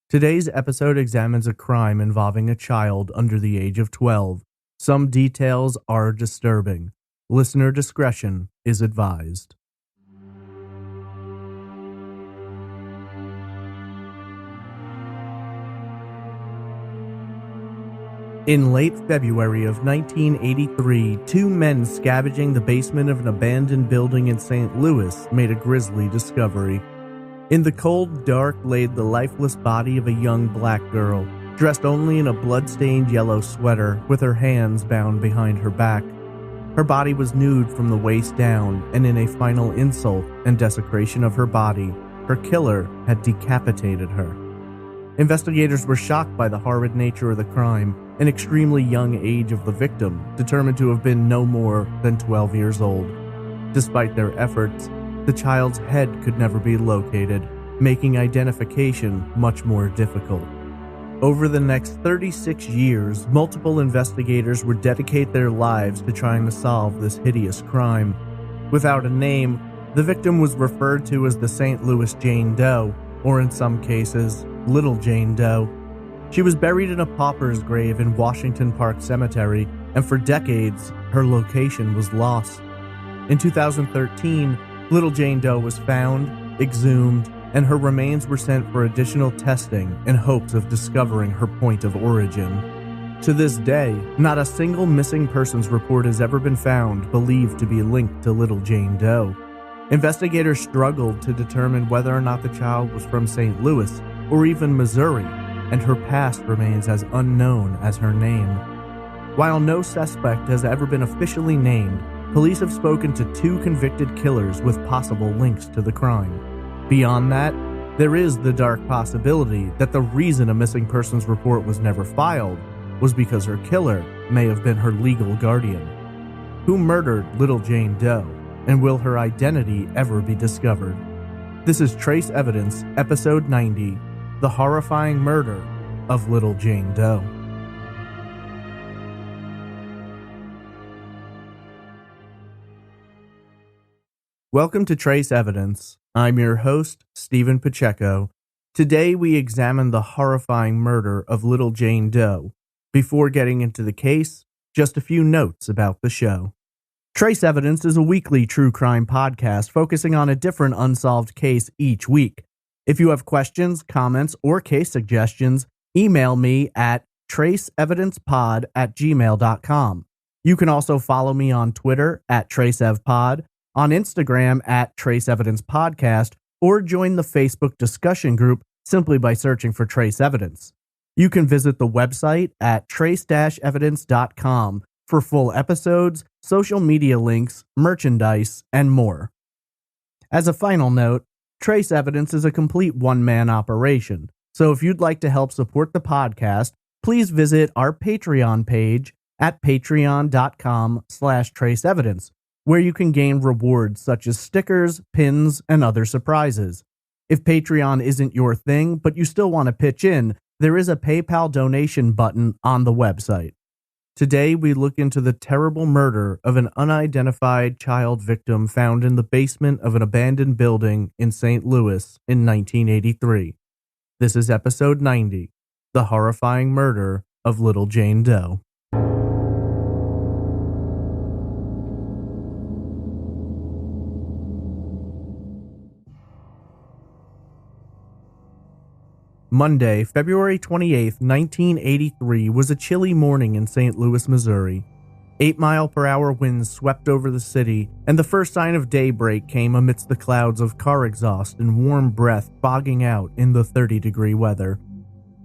Today's episode examines a crime involving a child under the age of 12. Some details are disturbing. Listener discretion is advised. In late February of 1983, two men scavenging the basement of an abandoned building in St. Louis made a grisly discovery. In the cold dark laid the lifeless body of a young black girl, dressed only in a blood-stained yellow sweater with her hands bound behind her back. Her body was nude from the waist down, and in a final insult and desecration of her body, her killer had decapitated her. Investigators were shocked by the horrid nature of the crime and extremely young age of the victim, determined to have been no more than 12 years old. Despite their efforts, the child's head could never be located, making identification much more difficult. Over the next 36 years, multiple investigators would dedicate their lives to trying to solve this hideous crime. Without a name, the victim was referred to as the St. Louis Jane Doe, or in some cases, Little Jane Doe. She was buried in a pauper's grave in Washington Park Cemetery, and for decades, her location was lost. In 2013, Little Jane Doe was found, exhumed, and her remains were sent for additional testing in hopes of discovering her point of origin. To this day, not a single missing persons report has ever been found believed to be linked to Little Jane Doe. Investigators struggled to determine whether or not the child was from St. Louis or even Missouri, and her past remains as unknown as her name. While no suspect has ever been officially named, police have spoken to two convicted killers with possible links to the crime. Beyond that, there is the dark possibility that the reason a missing persons report was never filed was because her killer may have been her legal guardian. Who murdered Little Jane Doe, and will her identity ever be discovered? This is Trace Evidence, Episode 90, The Horrifying Murder of Little Jane Doe. Welcome to Trace Evidence. I'm your host, Stephen Pacheco. Today we examine the horrifying murder of Little Jane Doe. Before getting into the case, just a few notes about the show. Trace Evidence is a weekly true crime podcast focusing on a different unsolved case each week. If you have questions, comments, or case suggestions, email me at traceevidencepod@gmail.com. You can also follow me on Twitter at TraceEvPod, on Instagram at Trace Evidence Podcast, or join the Facebook discussion group simply by searching for Trace Evidence. You can visit the website at trace-evidence.com for full episodes, social media links, merchandise, and more. As a final note, Trace Evidence is a complete one-man operation, so if you'd like to help support the podcast, please visit our Patreon page at patreon.com/traceevidence, where you can gain rewards such as stickers, pins, and other surprises. If Patreon isn't your thing, but you still want to pitch in, there is a PayPal donation button on the website. Today, we look into the terrible murder of an unidentified child victim found in the basement of an abandoned building in St. Louis in 1983. This is Episode 90, The Horrifying Murder of Little Jane Doe. Monday, February 28, 1983 was a chilly morning in St. Louis, Missouri. 8-mile-per-hour winds swept over the city, and the first sign of daybreak came amidst the clouds of car exhaust and warm breath fogging out in the 30-degree weather.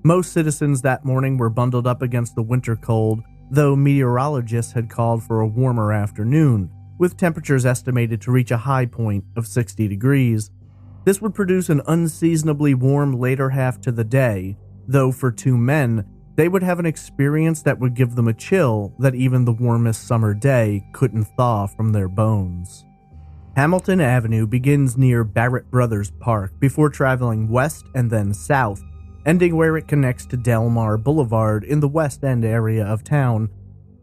Most citizens that morning were bundled up against the winter cold, though meteorologists had called for a warmer afternoon, with temperatures estimated to reach a high point of 60 degrees. This would produce an unseasonably warm later half to the day, though for two men, they would have an experience that would give them a chill that even the warmest summer day couldn't thaw from their bones. Hamilton Avenue begins near Barrett Brothers Park before traveling west and then south, ending where it connects to Delmar Boulevard in the West End area of town.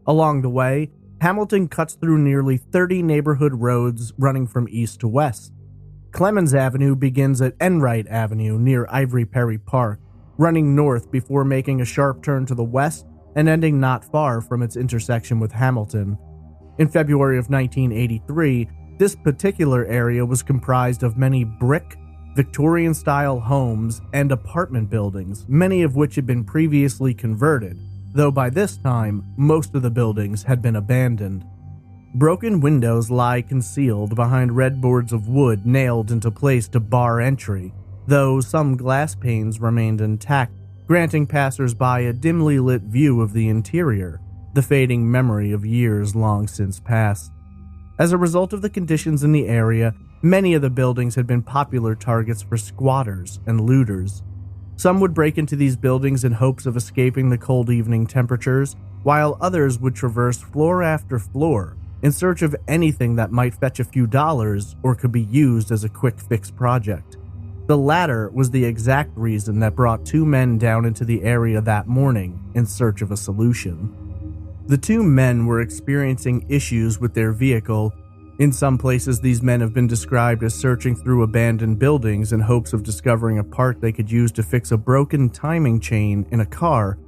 Along the way, Hamilton cuts through nearly 30 neighborhood roads running from east to west. Clemens Avenue begins at Enright Avenue near Ivory Perry Park. running north before making a sharp turn to the west and ending not far from its intersection with Hamilton. In February of 1983, this particular area was comprised of many brick, Victorian-style homes and apartment buildings, many of which had been previously converted, though by this time, most of the buildings had been abandoned. Broken windows lie concealed behind red boards of wood nailed into place to bar entry, though some glass panes remained intact, granting passers-by a dimly lit view of the interior, the fading memory of years long since past. As a result of the conditions in the area, many of the buildings had been popular targets for squatters and looters. Some would break into these buildings in hopes of escaping the cold evening temperatures, while others would traverse floor after floor in search of anything that might fetch a few dollars or could be used as a quick fix project. The latter was the exact reason that brought two men down into the area that morning in search of a solution. The two men were experiencing issues with their vehicle. In some places, these men have been described as searching through abandoned buildings in hopes of discovering a part they could use to fix a broken timing chain in a car.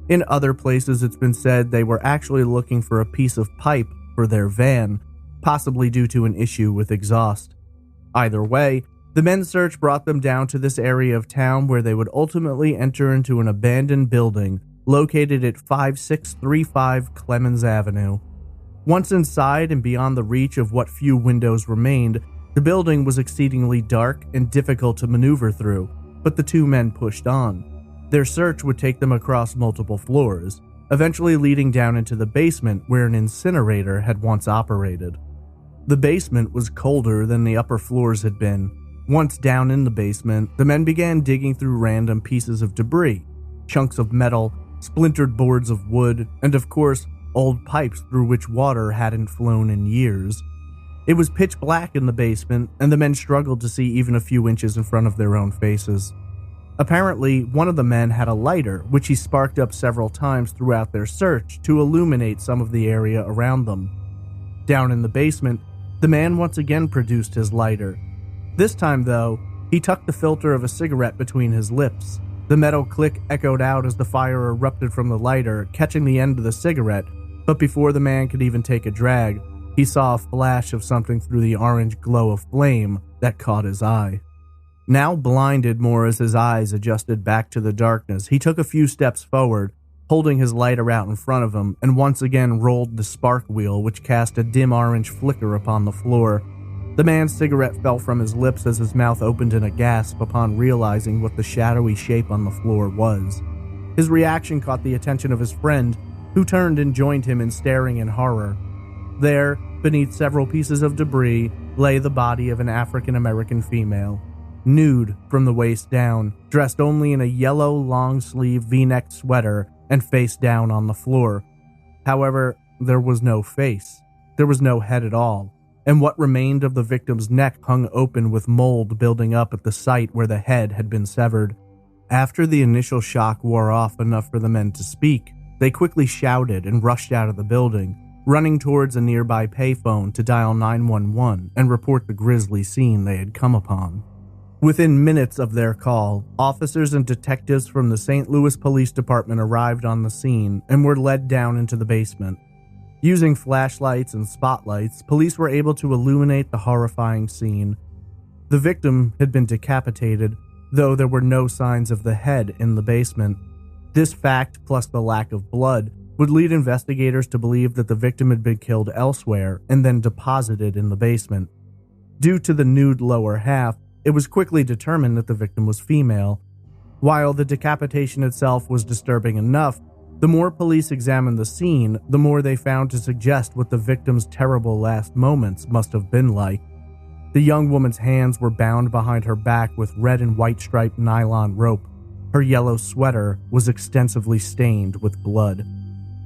In other places, it's been said they were actually looking for a piece of pipe for their van, possibly due to an issue with exhaust. Either way, the men's search brought them down to this area of town where they would ultimately enter into an abandoned building located at 5635 Clemens Avenue. Once inside and beyond the reach of what few windows remained, the building was exceedingly dark and difficult to maneuver through, but the two men pushed on. Their search would take them across multiple floors, eventually leading down into the basement where an incinerator had once operated. The basement was colder than the upper floors had been. Once down in the basement, the men began digging through random pieces of debris, chunks of metal, splintered boards of wood, and of course, old pipes through which water hadn't flown in years. It was pitch black in the basement, and the men struggled to see even a few inches in front of their own faces. Apparently, one of the men had a lighter, which he sparked up several times throughout their search to illuminate some of the area around them. Down in the basement, the man once again produced his lighter. This time, though, he tucked the filter of a cigarette between his lips. The metal click echoed out as the fire erupted from the lighter, catching the end of the cigarette, but before the man could even take a drag, he saw a flash of something through the orange glow of flame that caught his eye. Now blinded more as his eyes adjusted back to the darkness, he took a few steps forward, holding his lighter out in front of him, and once again rolled the spark wheel, which cast a dim orange flicker upon the floor. The man's cigarette fell from his lips as his mouth opened in a gasp upon realizing what the shadowy shape on the floor was. His reaction caught the attention of his friend, who turned and joined him in staring in horror. There, beneath several pieces of debris, lay the body of an African-American female, nude from the waist down, dressed only in a yellow long-sleeve V-necked sweater and face down on the floor. However, there was no face. There was no head at all, and what remained of the victim's neck hung open with mold building up at the site where the head had been severed. After the initial shock wore off enough for the men to speak, they quickly shouted and rushed out of the building, running towards a nearby payphone to dial 911 and report the grisly scene they had come upon. Within minutes of their call, officers and detectives from the St. Louis Police Department arrived on the scene and were led down into the basement. Using flashlights and spotlights, police were able to illuminate the horrifying scene. The victim had been decapitated, though there were no signs of the head in the basement. This fact, plus the lack of blood, would lead investigators to believe that the victim had been killed elsewhere and then deposited in the basement. Due to the nude lower half, it was quickly determined that the victim was female. While the decapitation itself was disturbing enough, the more police examined the scene, the more they found to suggest what the victim's terrible last moments must have been like. The young woman's hands were bound behind her back with red and white striped nylon rope. Her yellow sweater was extensively stained with blood.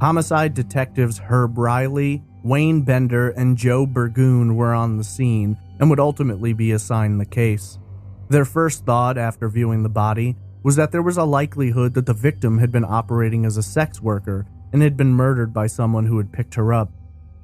Homicide detectives Herb Riley, Wayne Bender, and Joe Burgoon were on the scene and would ultimately be assigned the case. Their first thought after viewing the body was that there was a likelihood that the victim had been operating as a sex worker and had been murdered by someone who had picked her up.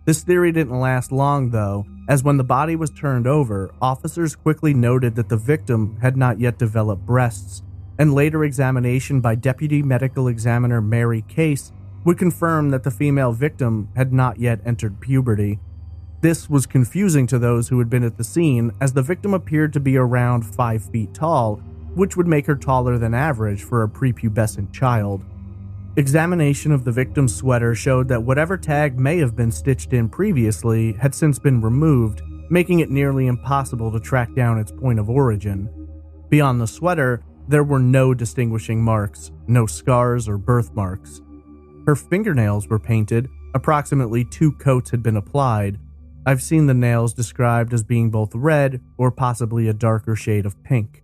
This theory didn't last long, though, as when the body was turned over, officers quickly noted that the victim had not yet developed breasts, and later examination by Deputy Medical Examiner Mary Case would confirm that the female victim had not yet entered puberty. This was confusing to those who had been at the scene, as the victim appeared to be around 5 feet tall, which would make her taller than average for a prepubescent child. Examination of the victim's sweater showed that whatever tag may have been stitched in previously had since been removed, making it nearly impossible to track down its point of origin. Beyond the sweater, there were no distinguishing marks, no scars or birthmarks. Her fingernails were painted, approximately 2 coats had been applied. I've seen the nails described as being both red or possibly a darker shade of pink.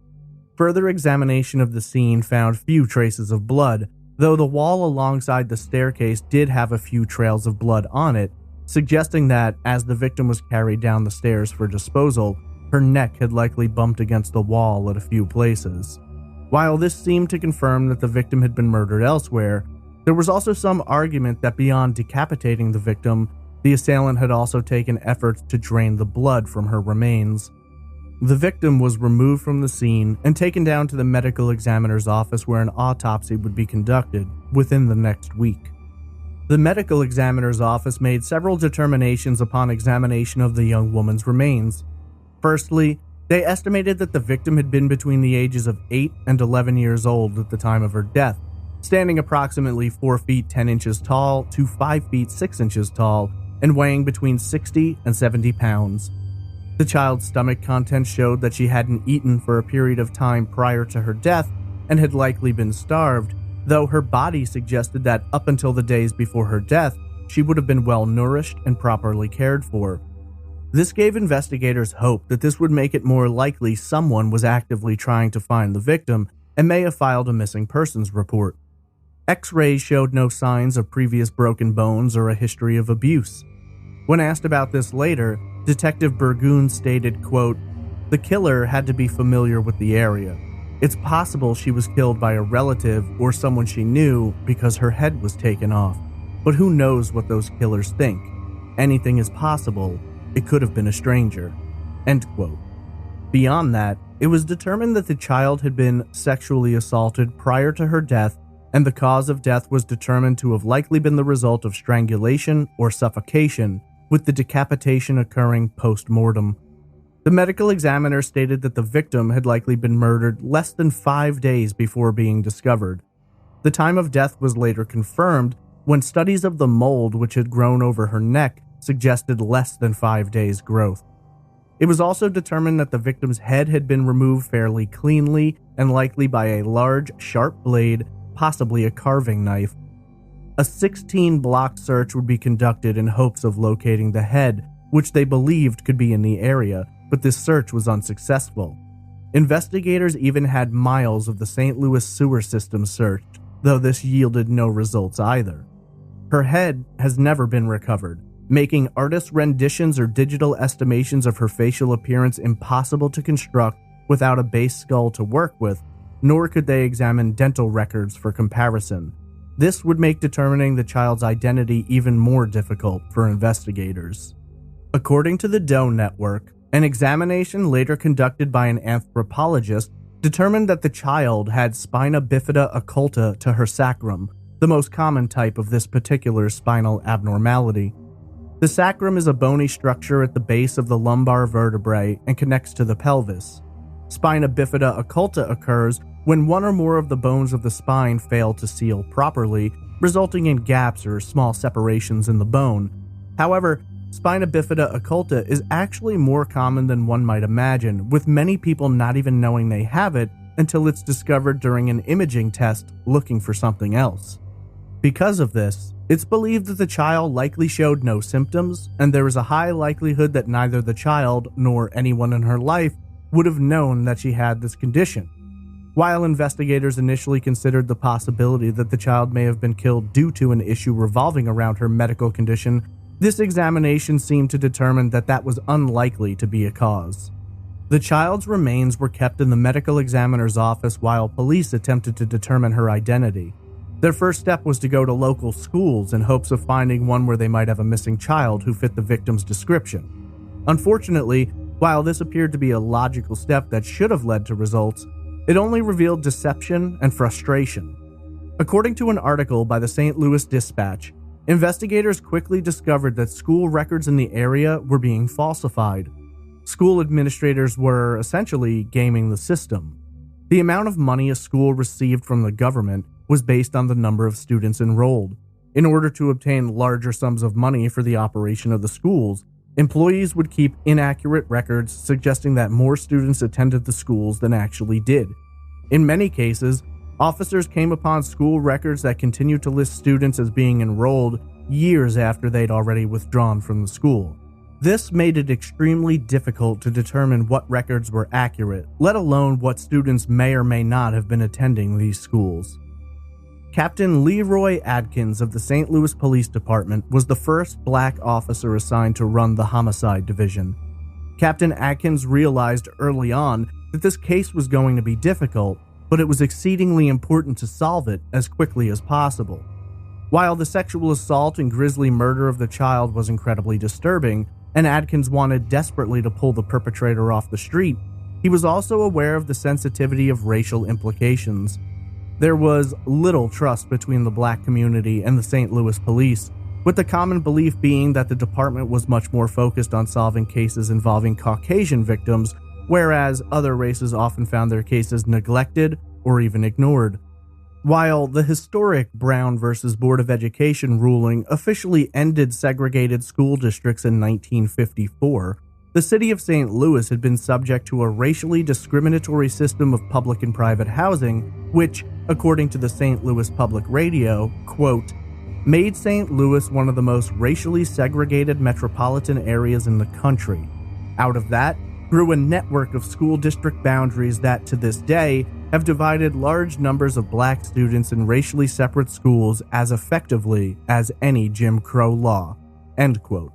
Further examination of the scene found few traces of blood, though the wall alongside the staircase did have a few trails of blood on it, suggesting that, as the victim was carried down the stairs for disposal, her neck had likely bumped against the wall at a few places. While this seemed to confirm that the victim had been murdered elsewhere, there was also some argument that beyond decapitating the victim, the assailant had also taken efforts to drain the blood from her remains. The victim was removed from the scene and taken down to the medical examiner's office, where an autopsy would be conducted within the next week. The medical examiner's office made several determinations upon examination of the young woman's remains. Firstly, they estimated that the victim had been between the ages of 8 and 11 years old at the time of her death, standing approximately 4 feet 10 inches tall to 5 feet 6 inches tall and weighing between 60 and 70 pounds. The child's stomach contents showed that she hadn't eaten for a period of time prior to her death and had likely been starved, though her body suggested that up until the days before her death, she would have been well nourished and properly cared for. This gave investigators hope that this would make it more likely someone was actively trying to find the victim and may have filed a missing persons report. X-rays showed no signs of previous broken bones or a history of abuse. When asked about this later, Detective Burgoon stated, quote, "The killer had to be familiar with the area. It's possible she was killed by a relative or someone she knew because her head was taken off. But who knows what those killers think? Anything is possible. It could have been a stranger." End quote. Beyond that, it was determined that the child had been sexually assaulted prior to her death, and the cause of death was determined to have likely been the result of strangulation or suffocation, with the decapitation occurring post-mortem. The medical examiner stated that the victim had likely been murdered less than 5 days before being discovered. The time of death was later confirmed when studies of the mold which had grown over her neck suggested less than 5 days' growth. It was also determined that the victim's head had been removed fairly cleanly and likely by a large, sharp blade, possibly a carving knife. A 16-block search would be conducted in hopes of locating the head, which they believed could be in the area, but this search was unsuccessful. Investigators even had miles of the St. Louis sewer system searched, though this yielded no results either. Her head has never been recovered, making artists' renditions or digital estimations of her facial appearance impossible to construct without a base skull to work with, nor could they examine dental records for comparison. This would make determining the child's identity even more difficult for investigators. According to the Doe Network, an examination later conducted by an anthropologist determined that the child had spina bifida occulta to her sacrum, the most common type of this particular spinal abnormality. The sacrum is a bony structure at the base of the lumbar vertebrae and connects to the pelvis. Spina bifida occulta occurs when one or more of the bones of the spine fail to seal properly, resulting in gaps or small separations in the bone. However, spina bifida occulta is actually more common than one might imagine, with many people not even knowing they have it until it's discovered during an imaging test looking for something else. Because of this, it's believed that the child likely showed no symptoms, and there is a high likelihood that neither the child nor anyone in her life would have known that she had this condition. While investigators initially considered the possibility that the child may have been killed due to an issue revolving around her medical condition, this examination seemed to determine that that was unlikely to be a cause. The child's remains were kept in the medical examiner's office while police attempted to determine her identity. Their first step was to go to local schools in hopes of finding one where they might have a missing child who fit the victim's description. Unfortunately, while this appeared to be a logical step that should have led to results, It only revealed deception and frustration. According to an article by the St. Louis Dispatch, investigators quickly discovered that school records in the area were being falsified. School administrators were essentially gaming the system. The amount of money a school received from the government was based on the number of students enrolled. In order to obtain larger sums of money for the operation of the schools, employees would keep inaccurate records suggesting that more students attended the schools than actually did. In many cases, officers came upon school records that continued to list students as being enrolled years after they'd already withdrawn from the school. This made it extremely difficult to determine what records were accurate, let alone what students may or may not have been attending these schools. Captain Leroy Adkins of the St. Louis Police Department was the first black officer assigned to run the homicide division. Captain Adkins realized early on that this case was going to be difficult, but it was exceedingly important to solve it as quickly as possible. While the sexual assault and grisly murder of the child was incredibly disturbing, and Adkins wanted desperately to pull the perpetrator off the street, he was also aware of the sensitivity of racial implications. There was little trust between the black community and the St. Louis police, with the common belief being that the department was much more focused on solving cases involving Caucasian victims, whereas other races often found their cases neglected or even ignored. While the historic Brown v. Board of Education ruling officially ended segregated school districts in 1954, the city of St. Louis had been subject to a racially discriminatory system of public and private housing, which, according to the St. Louis Public Radio, quote, made St. Louis one of the most racially segregated metropolitan areas in the country. Out of that grew a network of school district boundaries that, to this day, have divided large numbers of black students in racially separate schools as effectively as any Jim Crow law. End quote.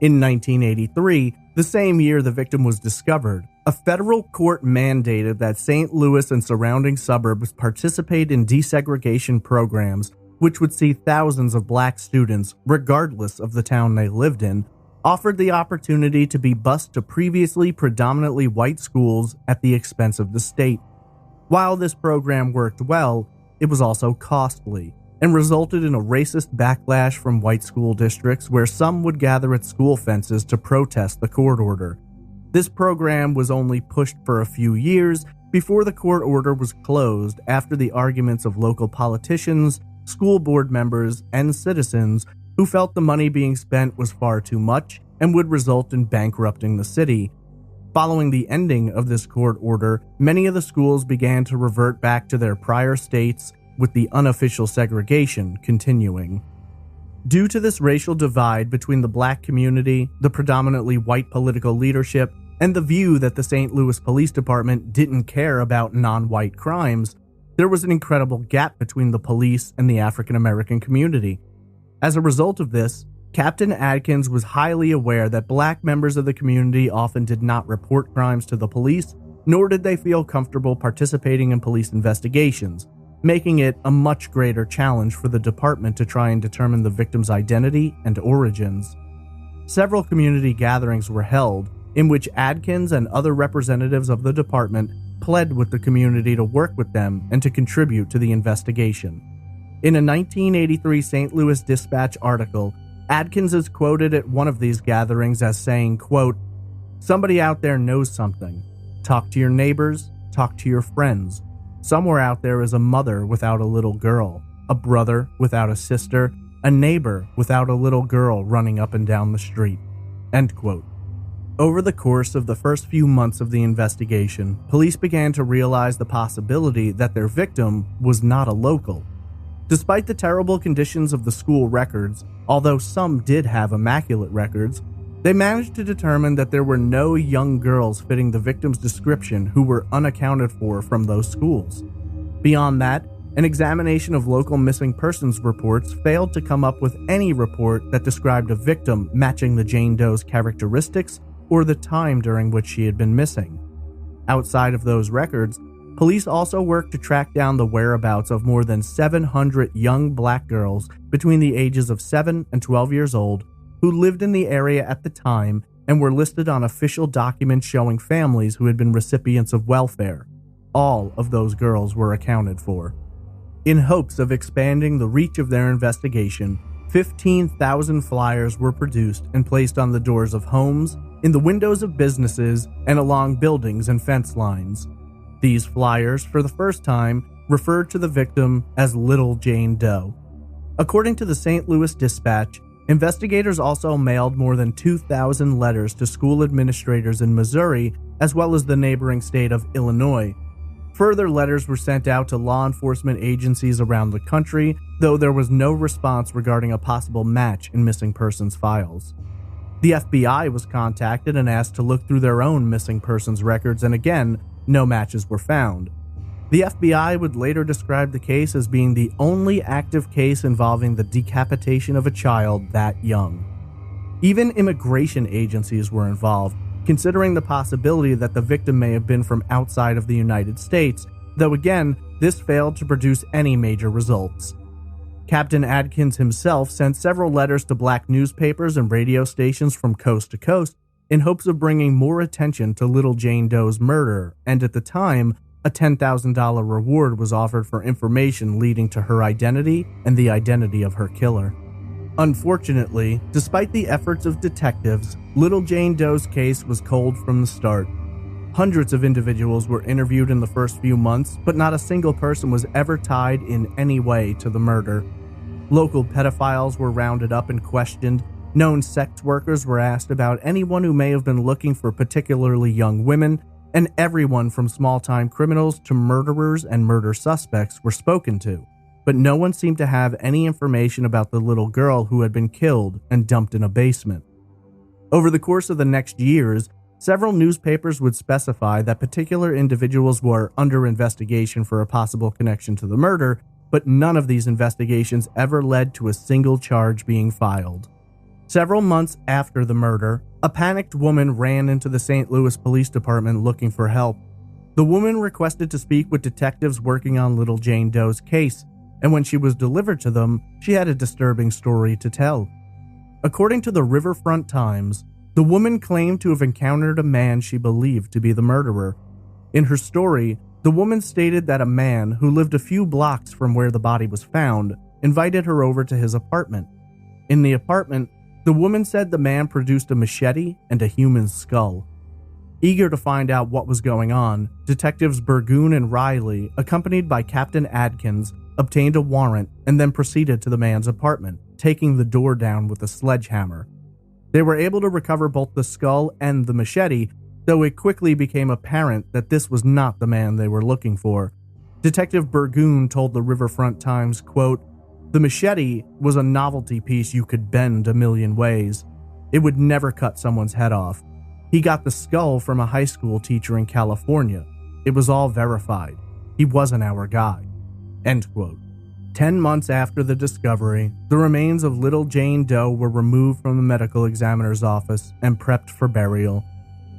In 1983, the same year the victim was discovered, a federal court mandated that St. Louis and surrounding suburbs participate in desegregation programs, which would see thousands of black students, regardless of the town they lived in, offered the opportunity to be bused to previously predominantly white schools at the expense of the state. While this program worked well, it was also costly, and resulted in a racist backlash from white school districts where some would gather at school fences to protest the court order. This program was only pushed for a few years before the court order was closed after the arguments of local politicians, school board members, and citizens who felt the money being spent was far too much and would result in bankrupting the city. Following the ending of this court order, many of the schools began to revert back to their prior states, with the unofficial segregation continuing. Due to this racial divide between the black community, the predominantly white political leadership, and the view that the St. Louis Police Department didn't care about non-white crimes, there was an incredible gap between the police and the African American community. As a result of this, Captain Adkins was highly aware that black members of the community often did not report crimes to the police, nor did they feel comfortable participating in police investigations, making it a much greater challenge for the department to try and determine the victim's identity and origins. Several community gatherings were held, in which Adkins and other representatives of the department pled with the community to work with them and to contribute to the investigation. In a 1983 St. Louis Dispatch article, Adkins is quoted at one of these gatherings as saying, quote, "Somebody out there knows something. Talk to your neighbors, talk to your friends. Somewhere out there is a mother without a little girl, a brother without a sister, a neighbor without a little girl running up and down the street." End quote. Over the course of the first few months of the investigation, police began to realize the possibility that their victim was not a local. Despite the terrible conditions of the school records, although some did have immaculate records, they managed to determine that there were no young girls fitting the victim's description who were unaccounted for from those schools. Beyond that, an examination of local missing persons reports failed to come up with any report that described a victim matching the Jane Doe's characteristics or the time during which she had been missing. Outside of those records, police also worked to track down the whereabouts of more than 700 young black girls between the ages of 7 and 12 years old who lived in the area at the time and were listed on official documents showing families who had been recipients of welfare. all of those girls were accounted for. In hopes of expanding the reach of their investigation, 15,000 flyers were produced and placed on the doors of homes, in the windows of businesses, and along buildings and fence lines. These flyers, for the first time, referred to the victim as Little Jane Doe. According to the St. Louis Dispatch, investigators also mailed more than 2,000 letters to school administrators in Missouri, as well as the neighboring state of Illinois. Further letters were sent out to law enforcement agencies around the country, though there was no response regarding a possible match in missing persons files. The FBI was contacted and asked to look through their own missing persons records, and again, no matches were found. The FBI would later describe the case as being the only active case involving the decapitation of a child that young. Even immigration agencies were involved, considering the possibility that the victim may have been from outside of the United States, though again, this failed to produce any major results. Captain Adkins himself sent several letters to black newspapers and radio stations from coast to coast in hopes of bringing more attention to Little Jane Doe's murder, and at the time, a $10,000 reward was offered for information leading to her identity and the identity of her killer. Unfortunately, despite the efforts of detectives, Little Jane Doe's case was cold from the start. Hundreds of individuals were interviewed in the first few months, but not a single person was ever tied in any way to the murder. Local pedophiles were rounded up and questioned. Known sex workers were asked about anyone who may have been looking for particularly young women, and everyone from small-time criminals to murderers and murder suspects were spoken to. But no one seemed to have any information about the little girl who had been killed and dumped in a basement. Over the course of the next years, several newspapers would specify that particular individuals were under investigation for a possible connection to the murder, but none of these investigations ever led to a single charge being filed. Several months after the murder, a panicked woman ran into the St. Louis Police Department looking for help. The woman requested to speak with detectives working on Little Jane Doe's case, and when she was delivered to them, she had a disturbing story to tell. According to the Riverfront Times, the woman claimed to have encountered a man she believed to be the murderer. In her story, the woman stated that a man who lived a few blocks from where the body was found invited her over to his apartment. In the apartment, the woman said the man produced a machete and a human skull. Eager to find out what was going on, detectives Burgoon and Riley, accompanied by Captain Adkins, obtained a warrant and then proceeded to the man's apartment, taking the door down with a sledgehammer. They were able to recover both the skull and the machete, though it quickly became apparent that this was not the man they were looking for. Detective Burgoon told the Riverfront Times, quote, "The machete was a novelty piece you could bend a million ways. It would never cut someone's head off. He got the skull from a high school teacher in California. It was all verified. He wasn't our guy." End quote. 10 months after the discovery, the remains of Little Jane Doe were removed from the medical examiner's office and prepped for burial.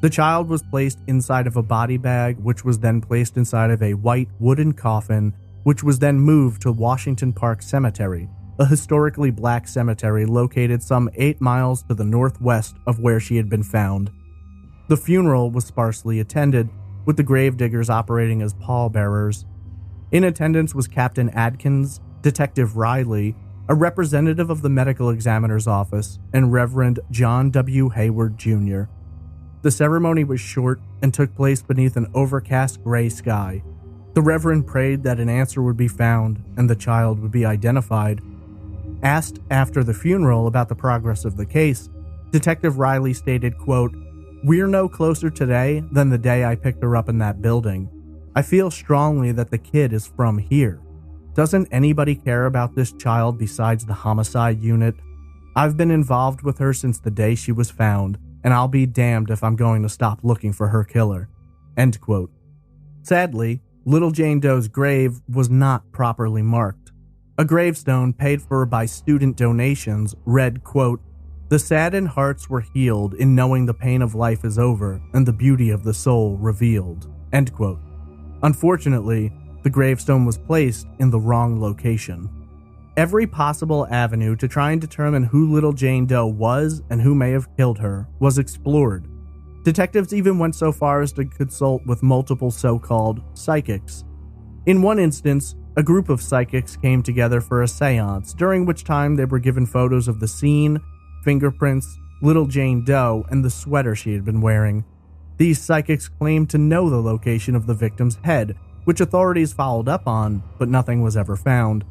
The child was placed inside of a body bag, which was then placed inside of a white wooden coffin, which was then moved to Washington Park Cemetery, a historically black cemetery located some 8 miles to the northwest of where she had been found. The funeral was sparsely attended, with the gravediggers operating as pallbearers. In attendance was Captain Adkins, Detective Riley, a representative of the medical examiner's office, and Reverend John W. Hayward Jr. The ceremony was short and took place beneath an overcast gray sky. The Reverend prayed that an answer would be found and the child would be identified. Asked after the funeral about the progress of the case, Detective Riley stated, quote, "We're no closer today than the day I picked her up in that building. I feel strongly that the kid is from here. Doesn't anybody care about this child besides the homicide unit? I've been involved with her since the day she was found, and I'll be damned if I'm going to stop looking for her killer." End quote. Sadly, Little Jane Doe's grave was not properly marked. A gravestone paid for by student donations read, quote, "The saddened hearts were healed in knowing the pain of life is over and the beauty of the soul revealed." End quote. Unfortunately, the gravestone was placed in the wrong location. Every possible avenue to try and determine who Little Jane Doe was and who may have killed her was explored. Detectives even went so far as to consult with multiple so-called psychics. In one instance, a group of psychics came together for a seance, during which time they were given photos of the scene, fingerprints, little Jane Doe, and the sweater she had been wearing. These psychics claimed to know the location of the victim's head, which authorities followed up on, but nothing was ever found.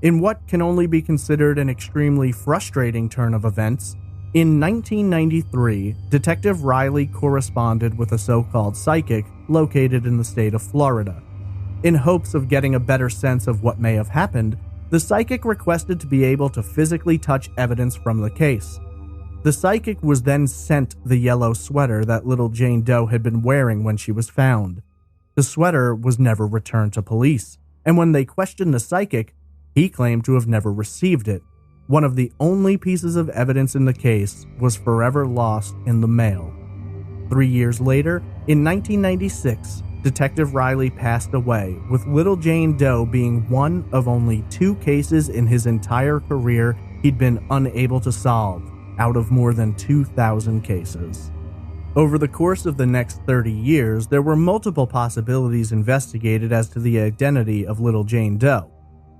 In what can only be considered an extremely frustrating turn of events, in 1993, Detective Riley corresponded with a so-called psychic located in the state of Florida. In hopes of getting a better sense of what may have happened, the psychic requested to be able to physically touch evidence from the case. The psychic was then sent the yellow sweater that little Jane Doe had been wearing when she was found. The sweater was never returned to police, and when they questioned the psychic, he claimed to have never received it. One of the only pieces of evidence in the case was forever lost in the mail. 3 years later, in 1996, Detective Riley passed away, with little Jane Doe being one of only 2 cases in his entire career he'd been unable to solve, out of more than 2,000 cases. Over the course of the next 30 years, there were multiple possibilities investigated as to the identity of little Jane Doe.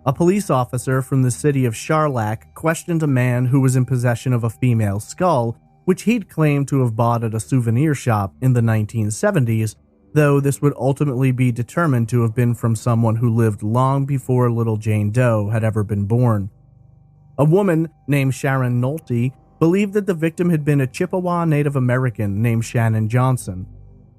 A police officer from the city of Charlotte questioned a man who was in possession of a female skull, which he'd claimed to have bought at a souvenir shop in the 1970s, though this would ultimately be determined to have been from someone who lived long before little Jane Doe had ever been born. A woman named Sharon Nolte believed that the victim had been a Chippewa Native American named Shannon Johnson.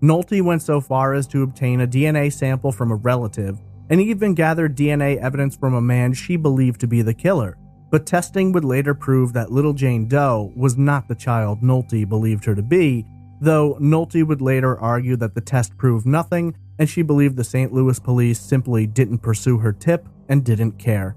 Nolte went so far as to obtain a DNA sample from a relative, and even gathered DNA evidence from a man she believed to be the killer, but testing would later prove that little Jane Doe was not the child Nolte believed her to be, though Nolte would later argue that the test proved nothing, and she believed the St. Louis police simply didn't pursue her tip and didn't care.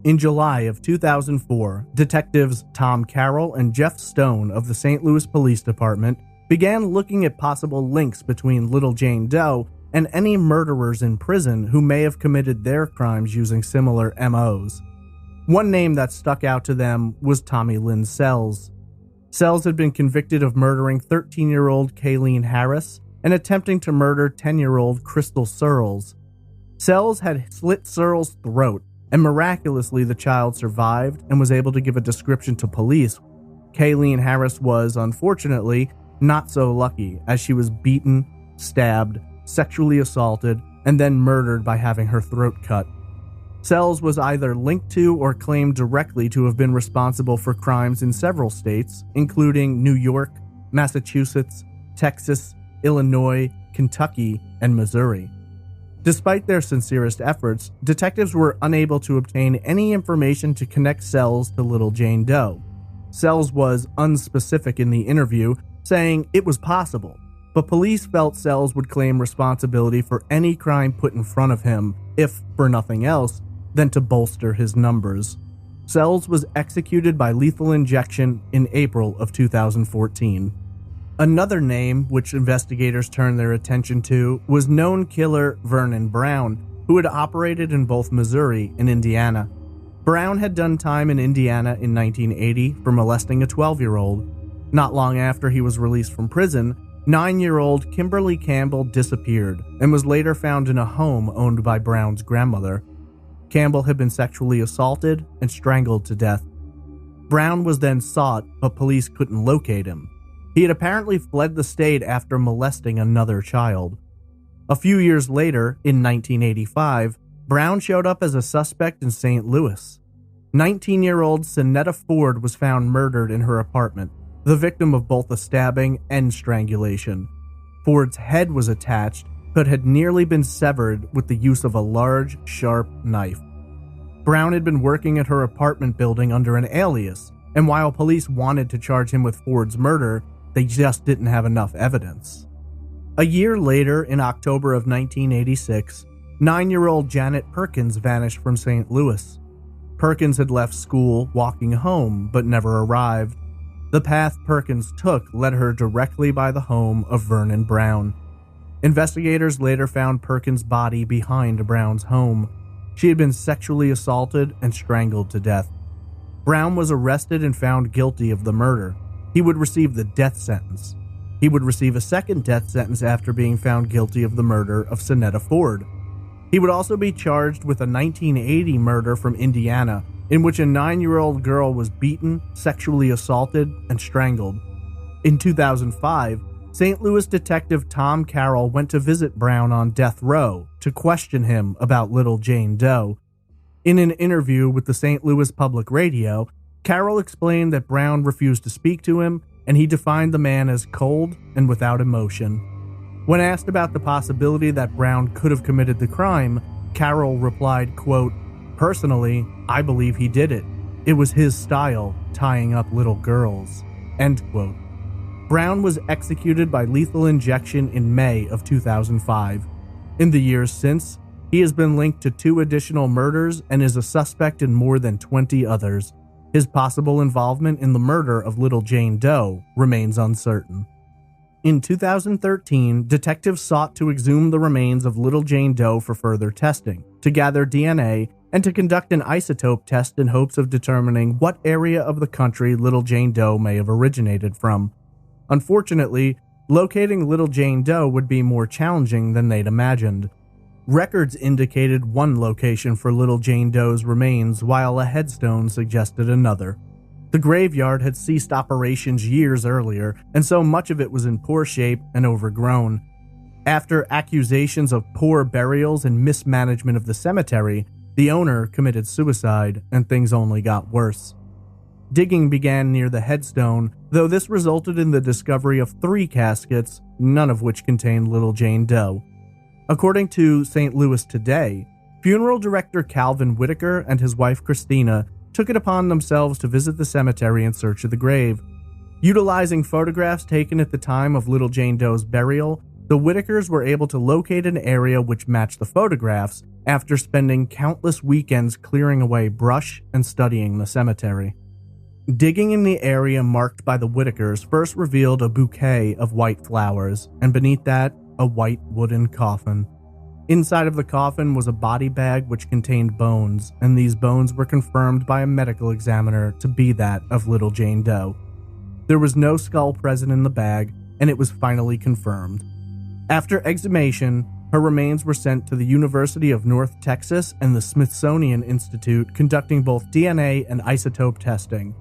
In July of 2004, detectives Tom Carroll and Jeff Stone of the St. Louis Police Department began looking at possible links between little Jane Doe and any murderers in prison who may have committed their crimes using similar MOs. One name that stuck out to them was Tommy Lynn Sells. Sells had been convicted of murdering 13-year-old Kayleen Harris and attempting to murder 10-year-old Crystal Searles. Sells had slit Searles' throat, and miraculously the child survived and was able to give a description to police. Kayleen Harris was, unfortunately, not so lucky, as she was beaten, stabbed, sexually assaulted, and then murdered by having her throat cut. Sells was either linked to or claimed directly to have been responsible for crimes in several states, including New York, Massachusetts, Texas, Illinois, Kentucky, and Missouri. Despite their sincerest efforts, detectives were unable to obtain any information to connect Sells to little Jane Doe. Sells was unspecific in the interview, saying it was possible, but police felt Sells would claim responsibility for any crime put in front of him, if for nothing else, than to bolster his numbers. Sells was executed by lethal injection in April of 2014. Another name which investigators turned their attention to was known killer Vernon Brown, who had operated in both Missouri and Indiana. Brown had done time in Indiana in 1980 for molesting a 12-year-old. Not long after he was released from prison, 9-year-old Kimberly Campbell disappeared and was later found in a home owned by Brown's grandmother. Campbell had been sexually assaulted and strangled to death. Brown was then sought, but police couldn't locate him. He had apparently fled the state after molesting another child. A few years later, in 1985, Brown showed up as a suspect in St. Louis. 19-year-old Sonetta Ford was found murdered in her apartment, the victim of both a stabbing and strangulation. Ford's head was attached, but had nearly been severed with the use of a large, sharp knife. Brown had been working at her apartment building under an alias, and while police wanted to charge him with Ford's murder, they just didn't have enough evidence. A year later, in October of 1986, 9-year-old Janet Perkins vanished from St. Louis. Perkins had left school walking home, but never arrived. The path Perkins took led her directly by the home of Vernon Brown. Investigators later found Perkins' body behind Brown's home. She had been sexually assaulted and strangled to death. Brown was arrested and found guilty of the murder. He would receive the death sentence. He would receive a second death sentence after being found guilty of the murder of Sonetta Ford. He would also be charged with a 1980 murder from Indiana, in which a 9-year-old girl was beaten, sexually assaulted, and strangled. In 2005, St. Louis detective Tom Carroll went to visit Brown on death row to question him about little Jane Doe. In an interview with the St. Louis Public Radio, Carroll explained that Brown refused to speak to him, and he defined the man as cold and without emotion. When asked about the possibility that Brown could have committed the crime, Carroll replied, quote, "Personally, I believe he did it. It was his style, tying up little girls." End quote. Brown was executed by lethal injection in May of 2005. In the years since, he has been linked to 2 additional murders and is a suspect in more than 20 others. His possible involvement in the murder of little Jane Doe remains uncertain. In 2013, detectives sought to exhume the remains of little Jane Doe for further testing, to gather DNA, and to conduct an isotope test in hopes of determining what area of the country little Jane Doe may have originated from. Unfortunately, locating little Jane Doe would be more challenging than they'd imagined. Records indicated one location for little Jane Doe's remains, while a headstone suggested another. The graveyard had ceased operations years earlier, and so much of it was in poor shape and overgrown. After accusations of poor burials and mismanagement of the cemetery, the owner committed suicide, and things only got worse. Digging began near the headstone, though this resulted in the discovery of 3 caskets, none of which contained little Jane Doe. According to St. Louis Today, funeral director Calvin Whitaker and his wife Christina took it upon themselves to visit the cemetery in search of the grave. Utilizing photographs taken at the time of little Jane Doe's burial, the Whitakers were able to locate an area which matched the photographs after spending countless weekends clearing away brush and studying the cemetery. Digging in the area marked by the Whitakers first revealed a bouquet of white flowers, and beneath that, a white wooden coffin. Inside of the coffin was a body bag which contained bones, and these bones were confirmed by a medical examiner to be that of little Jane Doe. There was no skull present in the bag, and it was finally confirmed. After exhumation, her remains were sent to the University of North Texas and the Smithsonian Institute, conducting both DNA and isotope testing.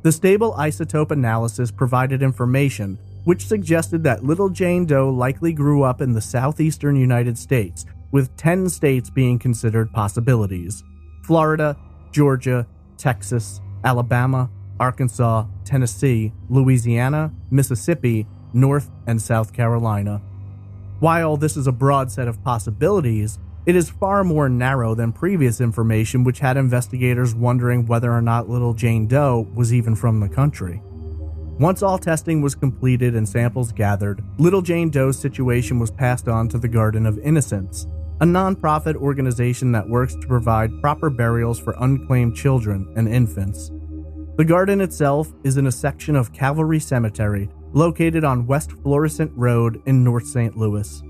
The stable isotope analysis provided information which suggested that little Jane Doe likely grew up in the southeastern United States, with 10 states being considered possibilities: Florida, Georgia, Texas, Alabama, Arkansas, Tennessee, Louisiana, Mississippi, North and South Carolina. While this is a broad set of possibilities, it is far more narrow than previous information which had investigators wondering whether or not little Jane Doe was even from the country. Once all testing was completed and samples gathered, little Jane Doe's situation was passed on to the Garden of Innocents, a non-profit organization that works to provide proper burials for unclaimed children and infants. The garden itself is in a section of Calvary Cemetery located on West Florissant Road in North St. Louis.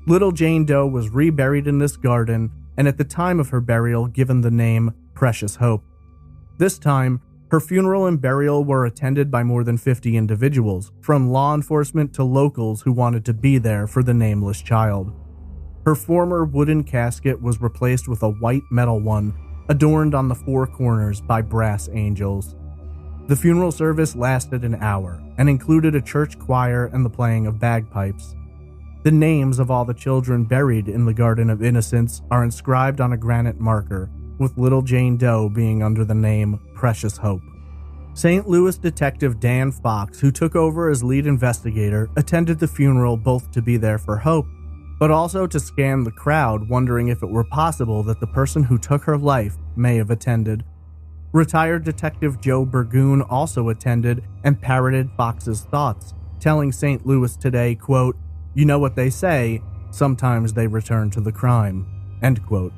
Little Jane Doe was reburied in this garden, and at the time of her burial given the name Precious Hope. This time, her funeral and burial were attended by more than 50 individuals, from law enforcement to locals who wanted to be there for the nameless child. Her former wooden casket was replaced with a white metal one, adorned on the 4 corners by brass angels. The funeral service lasted an hour, and included a church choir and the playing of bagpipes. The names of all the children buried in the Garden of Innocents are inscribed on a granite marker, with little Jane Doe being under the name Precious Hope. St. Louis detective Dan Fox, who took over as lead investigator, attended the funeral both to be there for Hope, but also to scan the crowd, wondering if it were possible that the person who took her life may have attended. Retired Detective Joe Burgoon also attended and parroted Fox's thoughts, telling St. Louis Today, quote, "You know what they say, sometimes they return to the crime," end quote.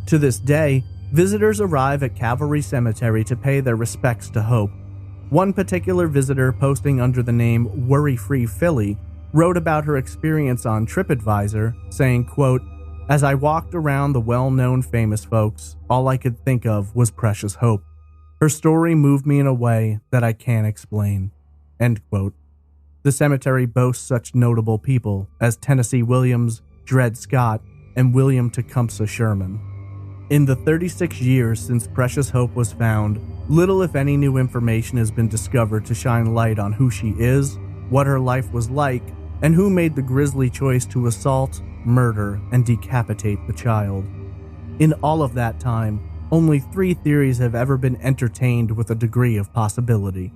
To this day, visitors arrive at Calvary Cemetery to pay their respects to Hope. One particular visitor, posting under the name Worry-Free Philly, wrote about her experience on TripAdvisor, saying, quote, "As I walked around the well-known famous folks, all I could think of was Precious Hope. Her story moved me in a way that I can't explain," end quote. The cemetery boasts such notable people as Tennessee Williams, Dred Scott, and William Tecumseh Sherman. In the 36 years since Precious Hope was found, little if any new information has been discovered to shine light on who she is, what her life was like, and who made the grisly choice to assault, murder, and decapitate the child. In all of that time, only 3 theories have ever been entertained with a degree of possibility.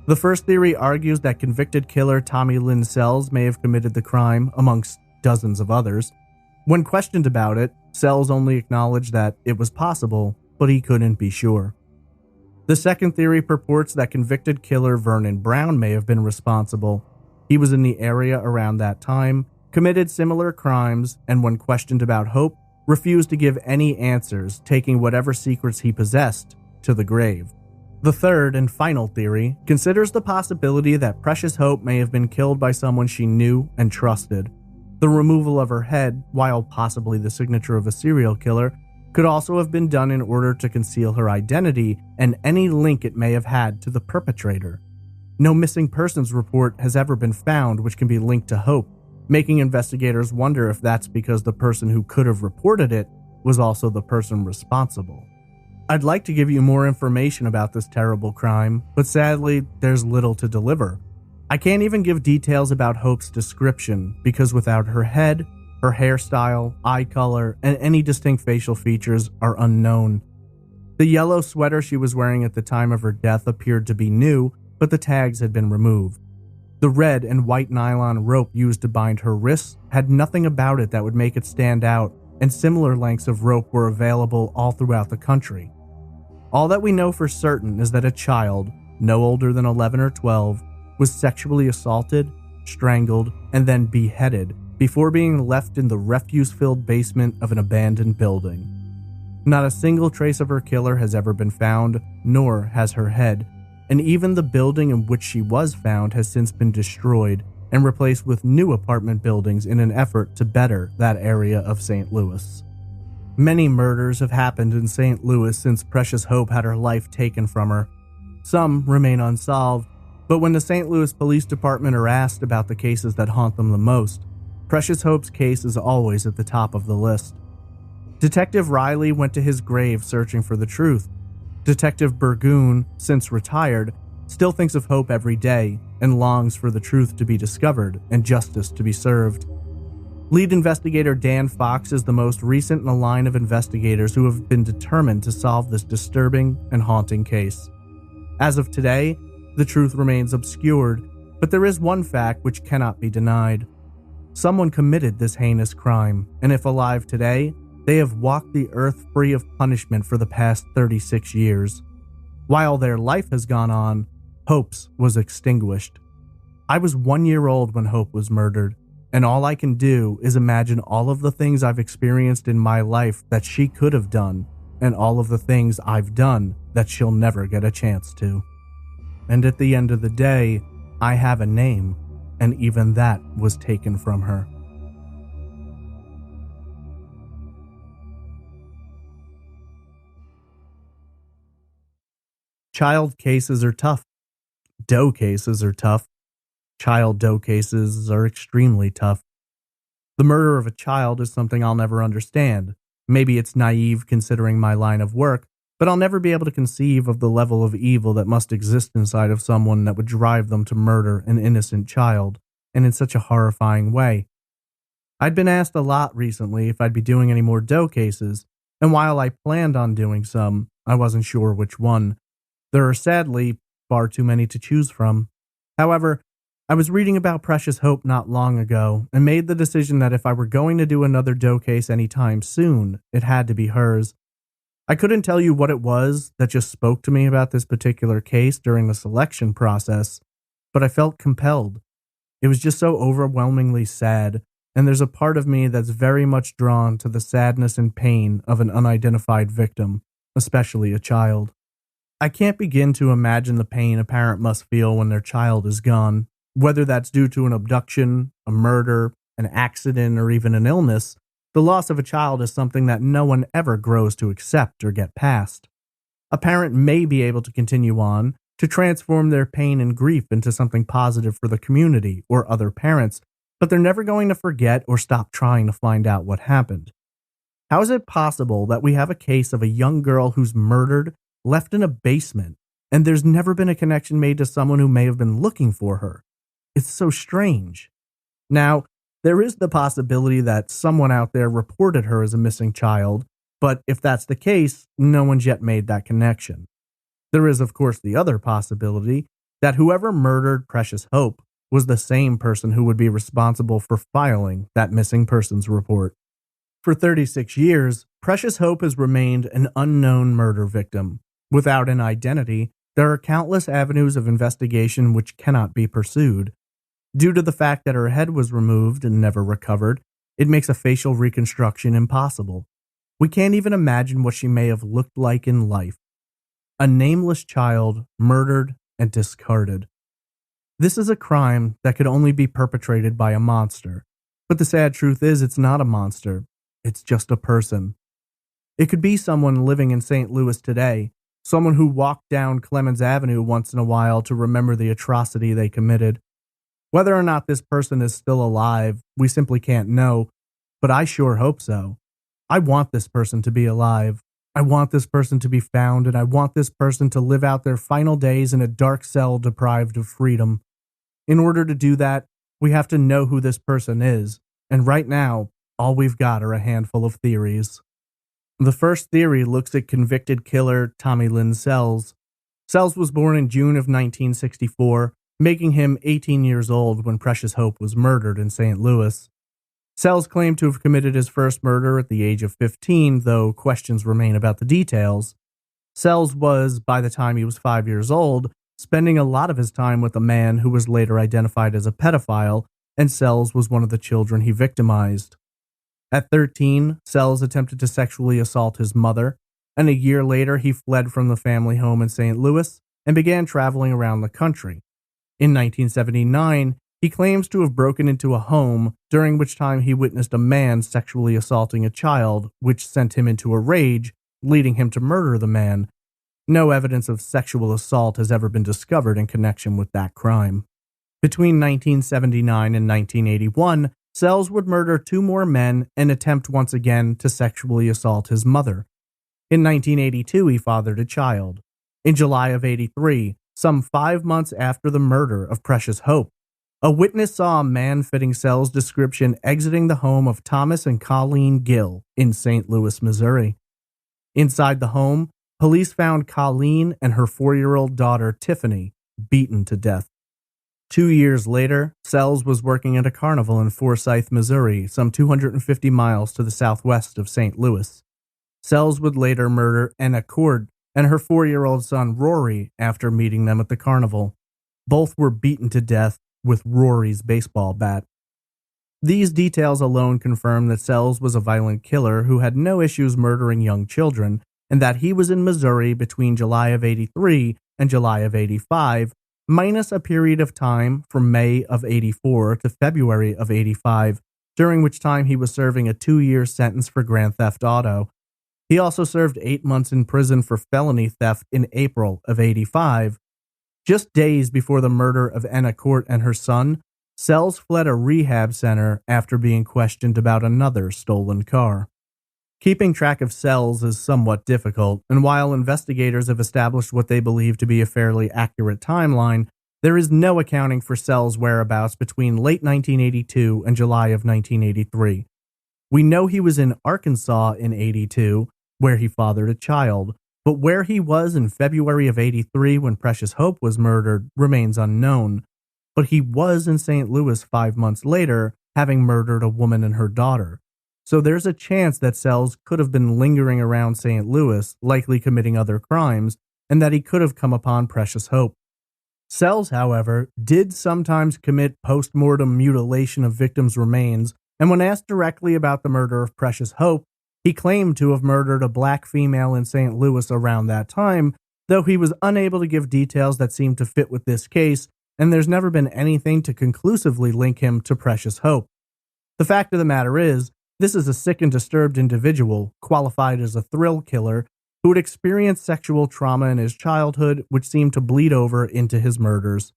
The first theory argues that convicted killer Tommy Lynn Sells may have committed the crime, amongst dozens of others. When questioned about it, Sells only acknowledged that it was possible, but he couldn't be sure. The second theory purports that convicted killer Vernon Brown may have been responsible. He was in the area around that time, committed similar crimes, and when questioned about Hope, refused to give any answers, taking whatever secrets he possessed to the grave. The third and final theory considers the possibility that Precious Hope may have been killed by someone she knew and trusted. The removal of her head, while possibly the signature of a serial killer, could also have been done in order to conceal her identity and any link it may have had to the perpetrator. No missing persons report has ever been found which can be linked to Hope, making investigators wonder if that's because the person who could have reported it was also the person responsible. I'd like to give you more information about this terrible crime, but sadly, there's little to deliver. I can't even give details about Hope's description because without her head, her hairstyle, eye color, and any distinct facial features are unknown. The yellow sweater she was wearing at the time of her death appeared to be new, but the tags had been removed. The red and white nylon rope used to bind her wrists had nothing about it that would make it stand out, and similar lengths of rope were available all throughout the country. All that we know for certain is that a child, no older than 11 or 12, was sexually assaulted, strangled, and then beheaded before being left in the refuse-filled basement of an abandoned building. Not a single trace of her killer has ever been found, nor has her head, and even the building in which she was found has since been destroyed and replaced with new apartment buildings in an effort to better that area of St. Louis. Many murders have happened in St. Louis since Precious Hope had her life taken from her. Some remain unsolved, but when the St. Louis Police Department are asked about the cases that haunt them the most, Precious Hope's case is always at the top of the list. Detective Riley went to his grave searching for the truth. Detective Burgoon, since retired, still thinks of Hope every day and longs for the truth to be discovered and justice to be served. Lead investigator Dan Fox is the most recent in a line of investigators who have been determined to solve this disturbing and haunting case. As of today, the truth remains obscured, but there is one fact which cannot be denied. Someone committed this heinous crime, and if alive today, they have walked the earth free of punishment for the past 36 years. While their life has gone on, Hope's was extinguished. I was 1 year old when Hope was murdered, and all I can do is imagine all of the things I've experienced in my life that she could have done, and all of the things I've done that she'll never get a chance to. And at the end of the day, I have a name, and even that was taken from her. Child cases are tough. Doe cases are tough. Child doe cases are extremely tough. The murder of a child is something I'll never understand. Maybe it's naive considering my line of work, but I'll never be able to conceive of the level of evil that must exist inside of someone that would drive them to murder an innocent child, and in such a horrifying way. I'd been asked a lot recently if I'd be doing any more doe cases, and while I planned on doing some, I wasn't sure which one. There are sadly far too many to choose from. However, I was reading about Precious Hope not long ago and made the decision that if I were going to do another doe case anytime soon, it had to be hers. I couldn't tell you what it was that just spoke to me about this particular case during the selection process, but I felt compelled. It was just so overwhelmingly sad, and there's a part of me that's very much drawn to the sadness and pain of an unidentified victim, especially a child. I can't begin to imagine the pain a parent must feel when their child is gone. Whether that's due to an abduction, a murder, an accident, or even an illness, the loss of a child is something that no one ever grows to accept or get past. A parent may be able to continue on, to transform their pain and grief into something positive for the community or other parents, but they're never going to forget or stop trying to find out what happened. How is it possible that we have a case of a young girl who's murdered, left in a basement, and there's never been a connection made to someone who may have been looking for her? It's so strange. Now, there is the possibility that someone out there reported her as a missing child, but if that's the case, no one's yet made that connection. There is, of course, the other possibility that whoever murdered Precious Hope was the same person who would be responsible for filing that missing persons report. For 36 years, Precious Hope has remained an unknown murder victim. Without an identity, there are countless avenues of investigation which cannot be pursued. Due to the fact that her head was removed and never recovered, it makes a facial reconstruction impossible. We can't even imagine what she may have looked like in life. A nameless child murdered and discarded. This is a crime that could only be perpetrated by a monster. But the sad truth is it's not a monster. It's just a person. It could be someone living in St. Louis today, someone who walked down Clemens Avenue once in a while to remember the atrocity they committed. Whether or not this person is still alive, we simply can't know, but I sure hope so. I want this person to be alive. I want this person to be found, and I want this person to live out their final days in a dark cell deprived of freedom. In order to do that, we have to know who this person is, and right now, all we've got are a handful of theories. The first theory looks at convicted killer Tommy Lynn Sells. Sells was born in June of 1964, making him 18 years old when Precious Hope was murdered in St. Louis. Sells claimed to have committed his first murder at the age of 15, though questions remain about the details. Sells was, by the time he was 5 years old, spending a lot of his time with a man who was later identified as a pedophile, and Sells was one of the children he victimized. At 13, Sells attempted to sexually assault his mother, and a year later he fled from the family home in St. Louis and began traveling around the country. In 1979, he claims to have broken into a home, during which time he witnessed a man sexually assaulting a child, which sent him into a rage, leading him to murder the man. No evidence of sexual assault has ever been discovered in connection with that crime. Between 1979 and 1981, Sells would murder 2 more men and attempt once again to sexually assault his mother. In 1982, he fathered a child. In July of '83, some 5 months after the murder of Precious Hope, a witness saw a man fitting Sells' description exiting the home of Thomas and Colleen Gill in St. Louis, Missouri. Inside the home, police found Colleen and her 4-year-old daughter, Tiffany, beaten to death. 2 years later, Sells was working at a carnival in Forsyth, Missouri, some 250 miles to the southwest of St. Louis. Sells would later murder Anna Cord and her 4-year-old son, Rory, after meeting them at the carnival. Both were beaten to death with Rory's baseball bat. These details alone confirm that Sells was a violent killer who had no issues murdering young children, and that he was in Missouri between July of '83 and July of '85, minus a period of time from May of '84 to February of '85, during which time he was serving a 2-year sentence for grand theft auto. He also served 8 months in prison for felony theft in April of '85. Just days before the murder of Anna Court and her son, Sells fled a rehab center after being questioned about another stolen car. Keeping track of Sells is somewhat difficult, and while investigators have established what they believe to be a fairly accurate timeline, there is no accounting for Sells' whereabouts between late 1982 and July of 1983. We know he was in Arkansas in '82, where he fathered a child, but where he was in February of '83 when Precious Hope was murdered remains unknown. But he was in St. Louis 5 months later, having murdered a woman and her daughter. So there's a chance that Sells could have been lingering around St. Louis, likely committing other crimes, and that he could have come upon Precious Hope. Sells, however, did sometimes commit post-mortem mutilation of victims' remains, and when asked directly about the murder of Precious Hope, he claimed to have murdered a black female in St. Louis around that time, though he was unable to give details that seemed to fit with this case, and there's never been anything to conclusively link him to Precious Hope. The fact of the matter is, this is a sick and disturbed individual, qualified as a thrill killer, who had experienced sexual trauma in his childhood, which seemed to bleed over into his murders.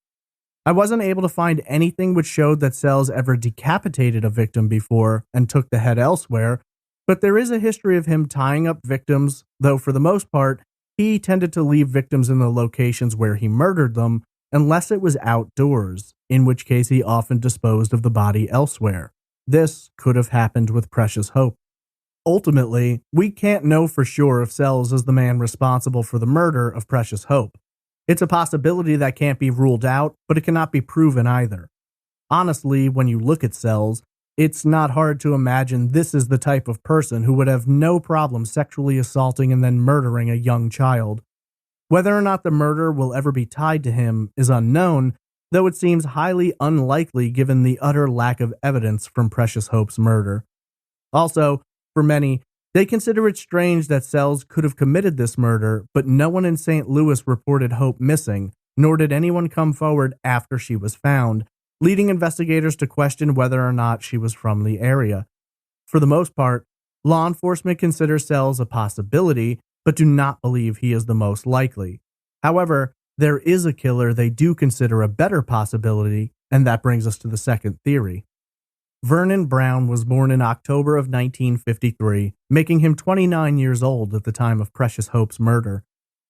I wasn't able to find anything which showed that Sells ever decapitated a victim before and took the head elsewhere, but there is a history of him tying up victims, though for the most part, he tended to leave victims in the locations where he murdered them, unless it was outdoors, in which case he often disposed of the body elsewhere. This could have happened with Precious Hope. Ultimately, we can't know for sure if Sells is the man responsible for the murder of Precious Hope. It's a possibility that can't be ruled out, but it cannot be proven either. Honestly, when you look at Sells, it's not hard to imagine this is the type of person who would have no problem sexually assaulting and then murdering a young child. Whether or not the murder will ever be tied to him is unknown, though it seems highly unlikely given the utter lack of evidence from Precious Hope's murder. Also, for many, they consider it strange that Sells could have committed this murder, but no one in St. Louis reported Hope missing, nor did anyone come forward after she was found, leading investigators to question whether or not she was from the area. For the most part, law enforcement consider Sells a possibility, but do not believe he is the most likely. However, there is a killer they do consider a better possibility, and that brings us to the second theory. Vernon Brown was born in October of 1953, making him 29 years old at the time of Precious Hope's murder.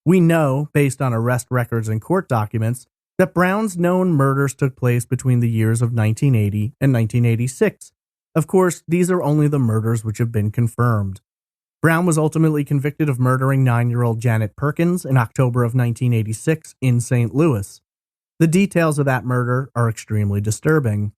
We know, based on arrest records and court documents, that Brown's known murders took place between the years of 1980 and 1986. Of course, these are only the murders which have been confirmed. Brown was ultimately convicted of murdering 9-year-old Janet Perkins in October of 1986 in St. Louis. The details of that murder are extremely disturbing.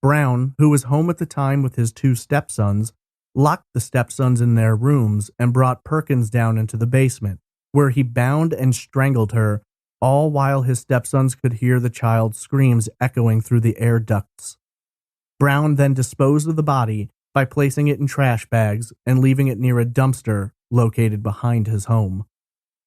Brown, who was home at the time with his 2 stepsons, locked the stepsons in their rooms and brought Perkins down into the basement, where he bound and strangled her, all while his stepsons could hear the child's screams echoing through the air ducts. Brown then disposed of the body by placing it in trash bags and leaving it near a dumpster located behind his home.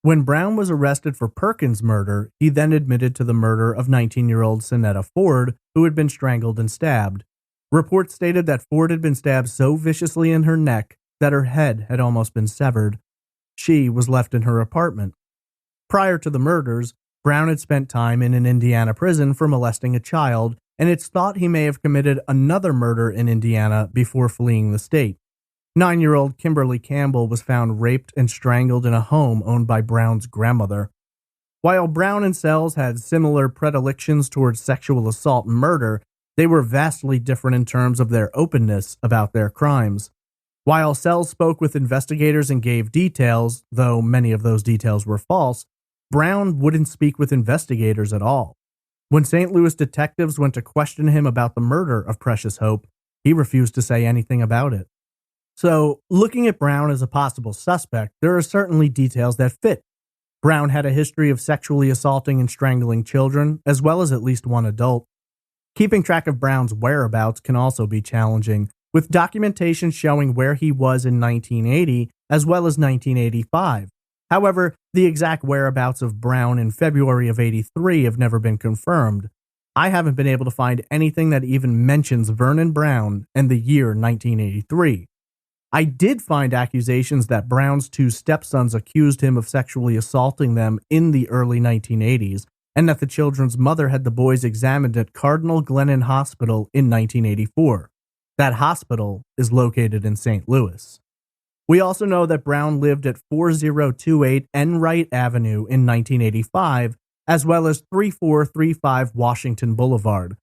When Brown was arrested for Perkins' murder, he then admitted to the murder of 19-year-old Sonetta Ford, who had been strangled and stabbed. Reports stated that Ford had been stabbed so viciously in her neck that her head had almost been severed. She was left in her apartment. Prior to the murders, Brown had spent time in an Indiana prison for molesting a child, and it's thought he may have committed another murder in Indiana before fleeing the state. 9-year-old Kimberly Campbell was found raped and strangled in a home owned by Brown's grandmother. While Brown and Sells had similar predilections towards sexual assault and murder, they were vastly different in terms of their openness about their crimes. While Sells spoke with investigators and gave details, though many of those details were false, Brown wouldn't speak with investigators at all. When St. Louis detectives went to question him about the murder of Precious Hope, he refused to say anything about it. So, looking at Brown as a possible suspect, there are certainly details that fit. Brown had a history of sexually assaulting and strangling children, as well as at least one adult. Keeping track of Brown's whereabouts can also be challenging, with documentation showing where he was in 1980 as well as 1985. However, the exact whereabouts of Brown in February of '83 have never been confirmed. I haven't been able to find anything that even mentions Vernon Brown and the year 1983. I did find accusations that Brown's 2 stepsons accused him of sexually assaulting them in the early 1980s, and that the children's mother had the boys examined at Cardinal Glennon Hospital in 1984. That hospital is located in St. Louis. We also know that Brown lived at 4028 Enright Avenue in 1985, as well as 3435 Washington Boulevard.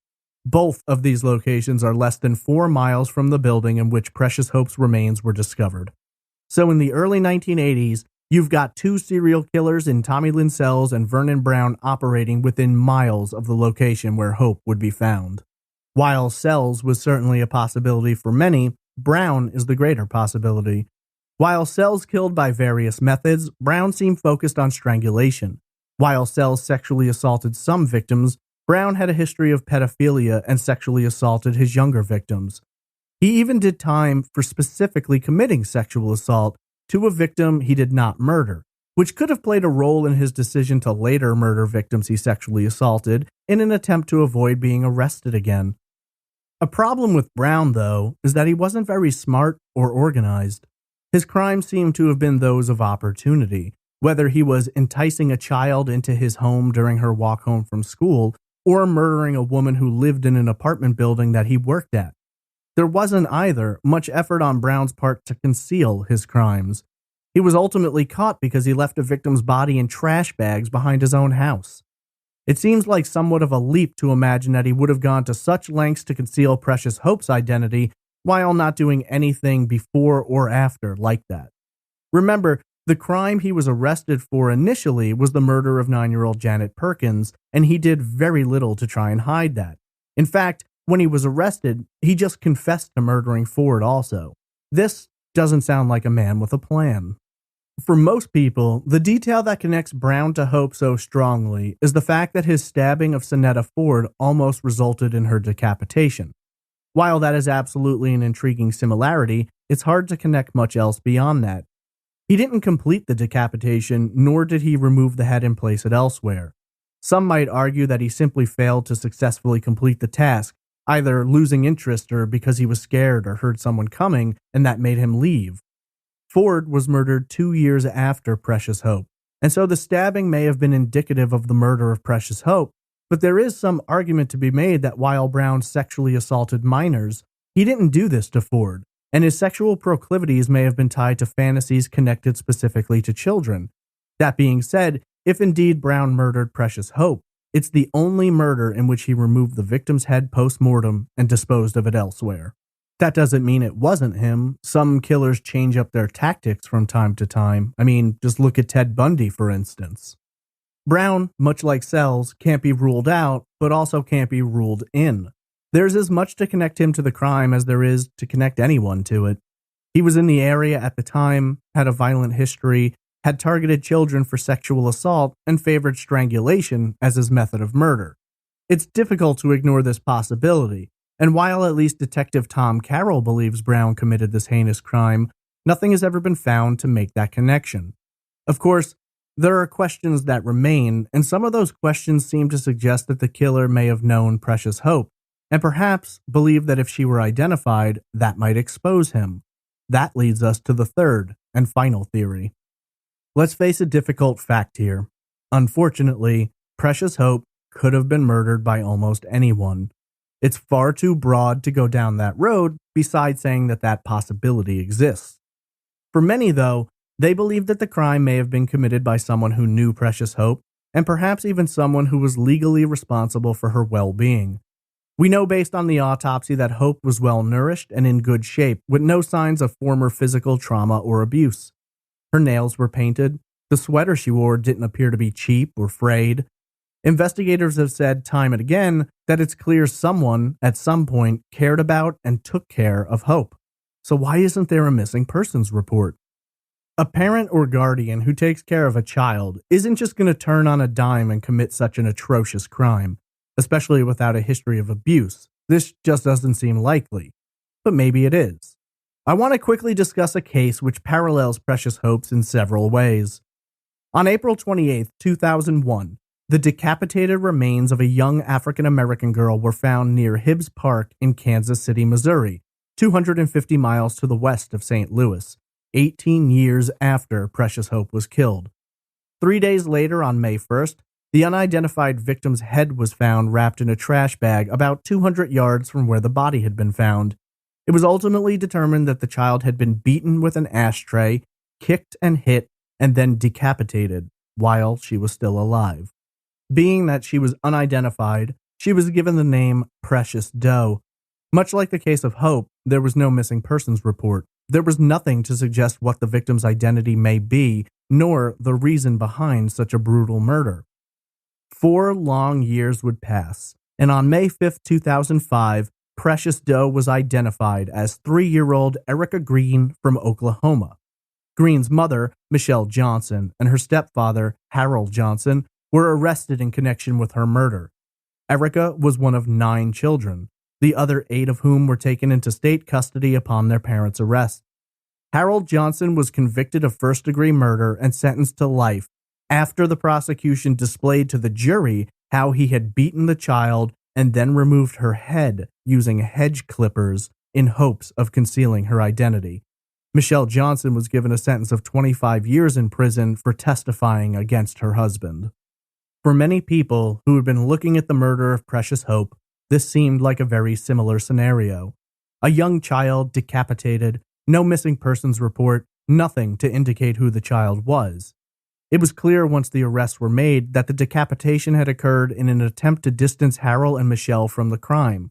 Both of these locations are less than 4 miles from the building in which Precious Hope's remains were discovered. So in the early 1980s, you've got 2 serial killers in Tommy Lynn Sells and Vernon Brown operating within miles of the location where Hope would be found. While Sells was certainly a possibility for many, Brown is the greater possibility. While Sells killed by various methods, Brown seemed focused on strangulation. While Sells sexually assaulted some victims, Brown had a history of pedophilia and sexually assaulted his younger victims. He even did time for specifically committing sexual assault to a victim he did not murder, which could have played a role in his decision to later murder victims he sexually assaulted in an attempt to avoid being arrested again. A problem with Brown, though, is that he wasn't very smart or organized. His crimes seem to have been those of opportunity, whether he was enticing a child into his home during her walk home from school or murdering a woman who lived in an apartment building that he worked at. There wasn't either much effort on Brown's part to conceal his crimes. He was ultimately caught because he left a victim's body in trash bags behind his own house. It seems like somewhat of a leap to imagine that he would have gone to such lengths to conceal Precious Hope's identity while not doing anything before or after like that. Remember, the crime he was arrested for initially was the murder of 9-year-old Janet Perkins, and he did very little to try and hide that. In fact, when he was arrested, he just confessed to murdering Ford also. This doesn't sound like a man with a plan. For most people, the detail that connects Brown to Hope so strongly is the fact that his stabbing of Sonetta Ford almost resulted in her decapitation. While that is absolutely an intriguing similarity, it's hard to connect much else beyond that. He didn't complete the decapitation, nor did he remove the head and place it elsewhere. Some might argue that he simply failed to successfully complete the task, either losing interest or because he was scared or heard someone coming, and that made him leave. Ford was murdered 2 years after Precious Hope, and so the stabbing may have been indicative of the murder of Precious Hope, but there is some argument to be made that while Brown sexually assaulted minors, he didn't do this to Ford, and his sexual proclivities may have been tied to fantasies connected specifically to children. That being said, if indeed Brown murdered Precious Hope, it's the only murder in which he removed the victim's head post-mortem and disposed of it elsewhere. That doesn't mean it wasn't him. Some killers change up their tactics from time to time. I mean, just look at Ted Bundy, for instance. Brown, much like Sells, can't be ruled out, but also can't be ruled in. There's as much to connect him to the crime as there is to connect anyone to it. He was in the area at the time, had a violent history, had targeted children for sexual assault, and favored strangulation as his method of murder. It's difficult to ignore this possibility, and while at least Detective Tom Carroll believes Brown committed this heinous crime, nothing has ever been found to make that connection. Of course, there are questions that remain, and some of those questions seem to suggest that the killer may have known Precious Hope, and perhaps believed that if she were identified, that might expose him. That leads us to the third and final theory. Let's face a difficult fact here. Unfortunately, Precious Hope could have been murdered by almost anyone. It's far too broad to go down that road, besides saying that that possibility exists. For many, though, they believe that the crime may have been committed by someone who knew Precious Hope, and perhaps even someone who was legally responsible for her well-being. We know based on the autopsy that Hope was well-nourished and in good shape, with no signs of former physical trauma or abuse. Her nails were painted. The sweater she wore didn't appear to be cheap or frayed. Investigators have said time and again that it's clear someone, at some point, cared about and took care of Hope. So why isn't there a missing persons report? A parent or guardian who takes care of a child isn't just going to turn on a dime and commit such an atrocious crime, especially without a history of abuse. This just doesn't seem likely. But maybe it is. I want to quickly discuss a case which parallels Precious Hope's in several ways. On April 28, 2001, the decapitated remains of a young African-American girl were found near Hibbs Park in Kansas City, Missouri, 250 miles to the west of St. Louis, 18 years after Precious Hope was killed. 3 days later, on May 1st, the unidentified victim's head was found wrapped in a trash bag about 200 yards from where the body had been found. It was ultimately determined that the child had been beaten with an ashtray, kicked and hit, and then decapitated while she was still alive. Being that she was unidentified, she was given the name Precious Doe. Much like the case of Hope, there was no missing persons report. There was nothing to suggest what the victim's identity may be, nor the reason behind such a brutal murder. 4 long years would pass, and on May 5, 2005, Precious Doe was identified as 3-year-old Erica Green from Oklahoma. Green's mother, Michelle Johnson, and her stepfather, Harold Johnson, were arrested in connection with her murder. Erica was one of 9 children, the other 8 of whom were taken into state custody upon their parents' arrest. Harold Johnson was convicted of first-degree murder and sentenced to life after the prosecution displayed to the jury how he had beaten the child and then removed her head using hedge clippers in hopes of concealing her identity. Michelle Johnson was given a sentence of 25 years in prison for testifying against her husband. For many people who had been looking at the murder of Precious Hope, this seemed like a very similar scenario. A young child decapitated, no missing persons report, nothing to indicate who the child was. It was clear once the arrests were made that the decapitation had occurred in an attempt to distance Harold and Michelle from the crime.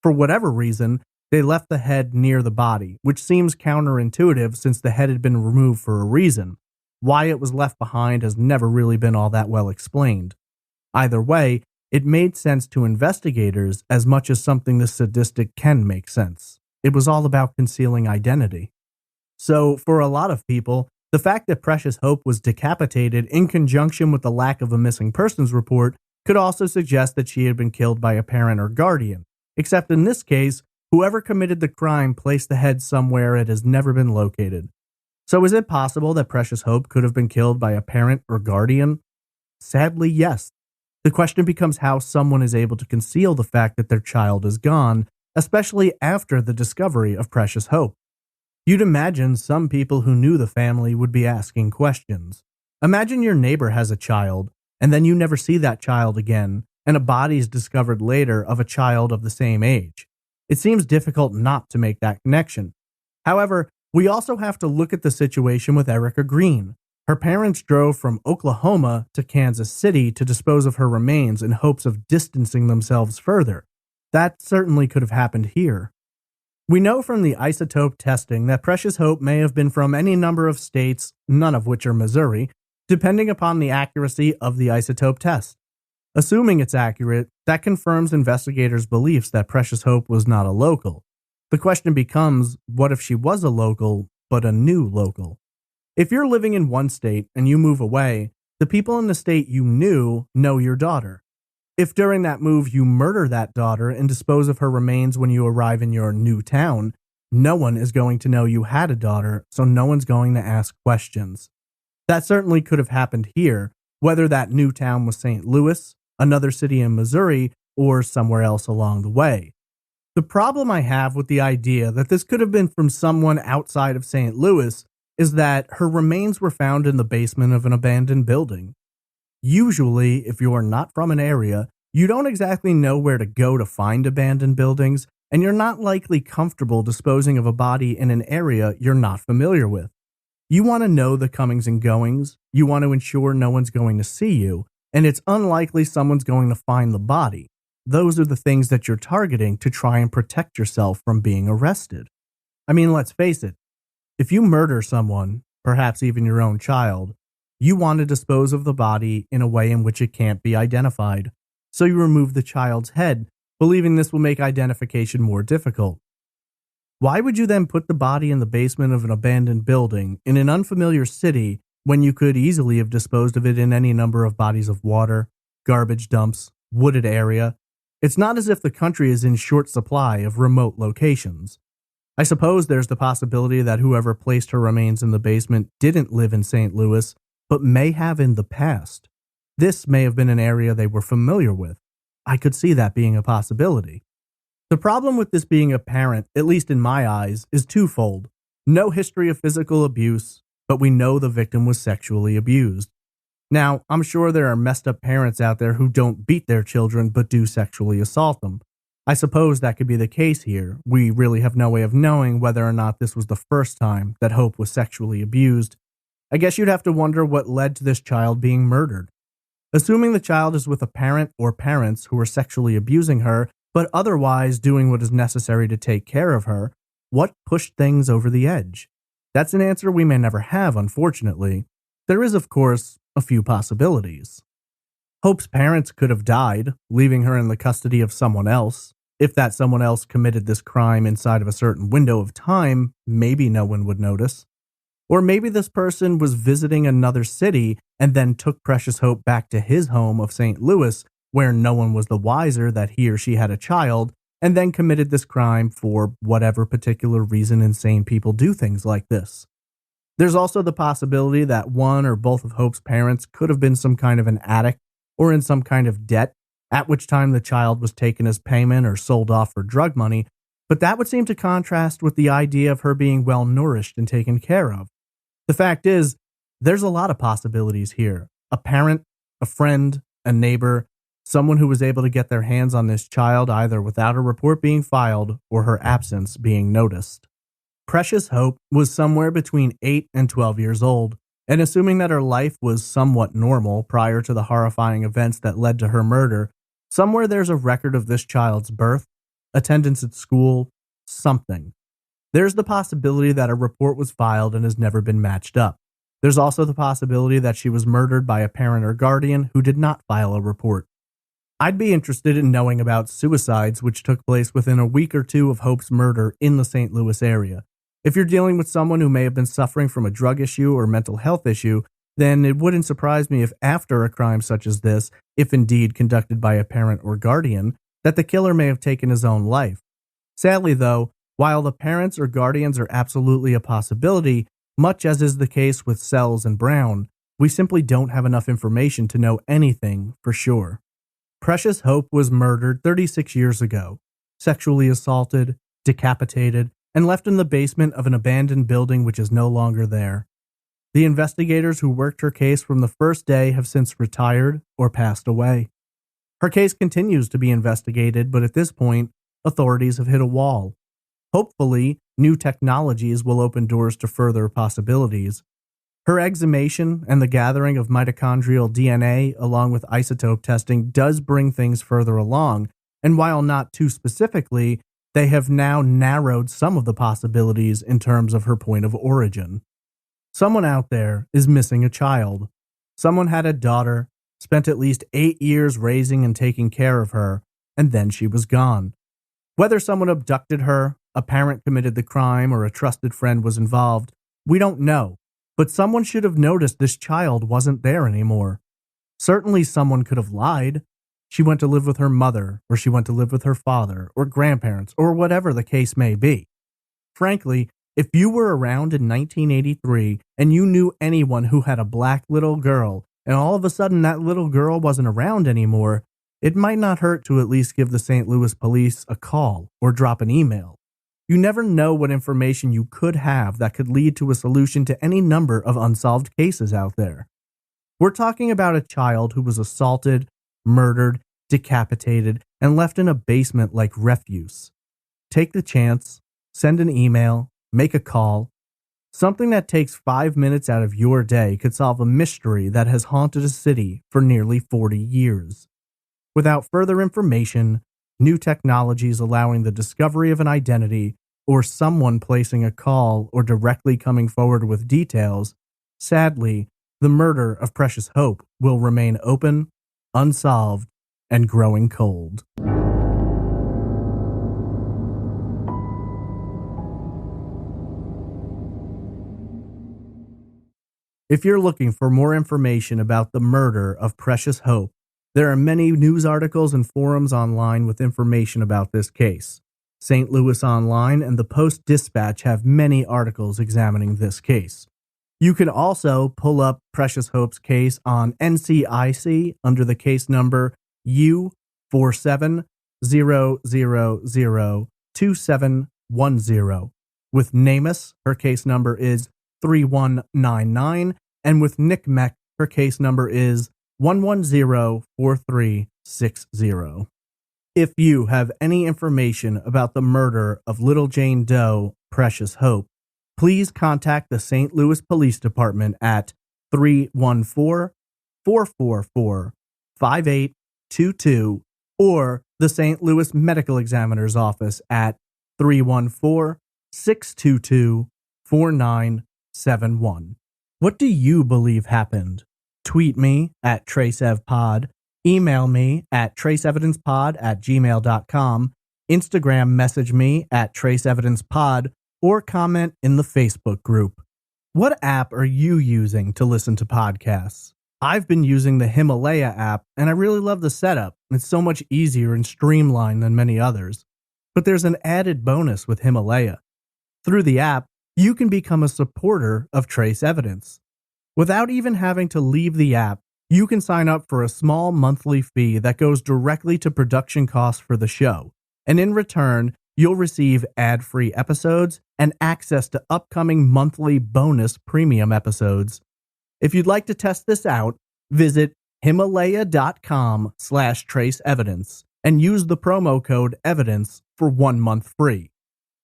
For whatever reason, they left the head near the body, which seems counterintuitive since the head had been removed for a reason. Why it was left behind has never really been all that well explained. Either way, it made sense to investigators as much as something this sadistic can make sense. It was all about concealing identity. So, for a lot of people, the fact that Precious Hope was decapitated in conjunction with the lack of a missing persons report could also suggest that she had been killed by a parent or guardian, except in this case, whoever committed the crime placed the head somewhere it has never been located. So is it possible that Precious Hope could have been killed by a parent or guardian? Sadly, yes. The question becomes how someone is able to conceal the fact that their child is gone, especially after the discovery of Precious Hope. You'd imagine some people who knew the family would be asking questions. Imagine your neighbor has a child, and then you never see that child again, and a body is discovered later of a child of the same age. It seems difficult not to make that connection. However, we also have to look at the situation with Erica Green. Her parents drove from Oklahoma to Kansas City to dispose of her remains in hopes of distancing themselves further. That certainly could have happened here. We know from the isotope testing that Precious Hope may have been from any number of states, none of which are Missouri, depending upon the accuracy of the isotope test. Assuming it's accurate, that confirms investigators' beliefs that Precious Hope was not a local. The question becomes, what if she was a local, but a new local? If you're living in one state and you move away, the people in the state you knew know your daughter. If during that move you murder that daughter and dispose of her remains when you arrive in your new town, no one is going to know you had a daughter, so no one's going to ask questions. That certainly could have happened here, whether that new town was St. Louis, another city in Missouri, or somewhere else along the way. The problem I have with the idea that this could have been from someone outside of St. Louis is that her remains were found in the basement of an abandoned building. Usually, if you are not from an area, you don't exactly know where to go to find abandoned buildings, and you're not likely comfortable disposing of a body in an area you're not familiar with. You want to know the comings and goings, you want to ensure no one's going to see you, and it's unlikely someone's going to find the body. Those are the things that you're targeting to try and protect yourself from being arrested. I mean, let's face it, if you murder someone, perhaps even your own child, you want to dispose of the body in a way in which it can't be identified. So you remove the child's head, believing this will make identification more difficult. Why would you then put the body in the basement of an abandoned building in an unfamiliar city when you could easily have disposed of it in any number of bodies of water, garbage dumps, wooded area? It's not as if the country is in short supply of remote locations. I suppose there's the possibility that whoever placed her remains in the basement didn't live in St. Louis, but may have in the past. This may have been an area they were familiar with. I could see that being a possibility. The problem with this being apparent, at least in my eyes, is twofold. No history of physical abuse, but we know the victim was sexually abused. Now, I'm sure there are messed up parents out there who don't beat their children but do sexually assault them. I suppose that could be the case here. We really have no way of knowing whether or not this was the first time that Hope was sexually abused. I guess you'd have to wonder what led to this child being murdered. Assuming the child is with a parent or parents who are sexually abusing her, but otherwise doing what is necessary to take care of her, what pushed things over the edge? That's an answer we may never have, unfortunately. There is, of course, a few possibilities. Hope's parents could have died, leaving her in the custody of someone else. If that someone else committed this crime inside of a certain window of time, maybe no one would notice. Or maybe this person was visiting another city and then took Precious Hope back to his home of St. Louis, where no one was the wiser that he or she had a child, and then committed this crime for whatever particular reason insane people do things like this. There's also the possibility that one or both of Hope's parents could have been some kind of an addict or in some kind of debt, at which time the child was taken as payment or sold off for drug money, But that would seem to contrast with the idea of her being well nourished and taken care of. The fact is, there's a lot of possibilities here. A parent, a friend, a neighbor, someone who was able to get their hands on this child either without a report being filed or her absence being noticed. Precious Hope was somewhere between 8 and 12 years old, and assuming that her life was somewhat normal prior to the horrifying events that led to her murder, somewhere there's a record of this child's birth, attendance at school, something. There's the possibility that a report was filed and has never been matched up. There's also the possibility that she was murdered by a parent or guardian who did not file a report. I'd be interested in knowing about suicides which took place within a week or two of Hope's murder in the St. Louis area. If you're dealing with someone who may have been suffering from a drug issue or mental health issue, then it wouldn't surprise me if after a crime such as this, if indeed conducted by a parent or guardian, that the killer may have taken his own life. Sadly, though, while the parents or guardians are absolutely a possibility, much as is the case with Sells and Brown, we simply don't have enough information to know anything for sure. Precious Hope was murdered 36 years ago, sexually assaulted, decapitated, and left in the basement of an abandoned building which is no longer there. The investigators who worked her case from the first day have since retired or passed away. Her case continues to be investigated, but at this point, authorities have hit a wall. Hopefully, new technologies will open doors to further possibilities. Her exhumation and the gathering of mitochondrial DNA along with isotope testing does bring things further along, and while not too specifically, they have now narrowed some of the possibilities in terms of her point of origin. Someone out there is missing a child. Someone had a daughter, spent at least 8 years raising and taking care of her, and then she was gone. Whether someone abducted her, a parent committed the crime, or a trusted friend was involved, we don't know, but someone should have noticed this child wasn't there anymore. Certainly someone could have lied. She went to live with her mother, or she went to live with her father, or grandparents, or whatever the case may be. Frankly, if you were around in 1983 and you knew anyone who had a black little girl, and all of a sudden that little girl wasn't around anymore, it might not hurt to at least give the St. Louis police a call or drop an email. You never know what information you could have that could lead to a solution to any number of unsolved cases out there. We're talking about a child who was assaulted, murdered, decapitated, and left in a basement like refuse. Take the chance, send an email, make a call. Something that takes 5 minutes out of your day could solve a mystery that has haunted a city for nearly 40 years. Without further information, new technologies allowing the discovery of an identity, or someone placing a call or directly coming forward with details, sadly, the murder of Precious Hope will remain open, unsolved, and growing cold. If you're looking for more information about the murder of Precious Hope, there are many news articles and forums online with information about this case. St. Louis Online and the Post-Dispatch have many articles examining this case. You can also pull up Precious Hope's case on NCIC under the case number U47002710. With NamUs, her case number is 3199, and with NCMEC, her case number is 1104360. If you have any information about the murder of little Jane Doe, Precious Hope, please contact the St. Louis Police Department at 314-444-5822 or the St. Louis Medical Examiner's Office at 314-622-4971. What do you believe happened? Tweet me at TraceEvPod, email me at traceevidencepod@gmail.com, Instagram message me at TraceEvidencePod, or comment in the Facebook group. What app are you using to listen to podcasts? I've been using the Himalaya app, and I really love the setup. It's so much easier and streamlined than many others. But there's an added bonus with Himalaya. Through the app, you can become a supporter of Trace Evidence. Without even having to leave the app, you can sign up for a small monthly fee that goes directly to production costs for the show. And in return, You'll receive ad-free episodes and access to upcoming monthly bonus premium episodes. If you'd like to test this out, visit Himalaya.com/traceevidence and use the promo code EVIDENCE for 1 month free.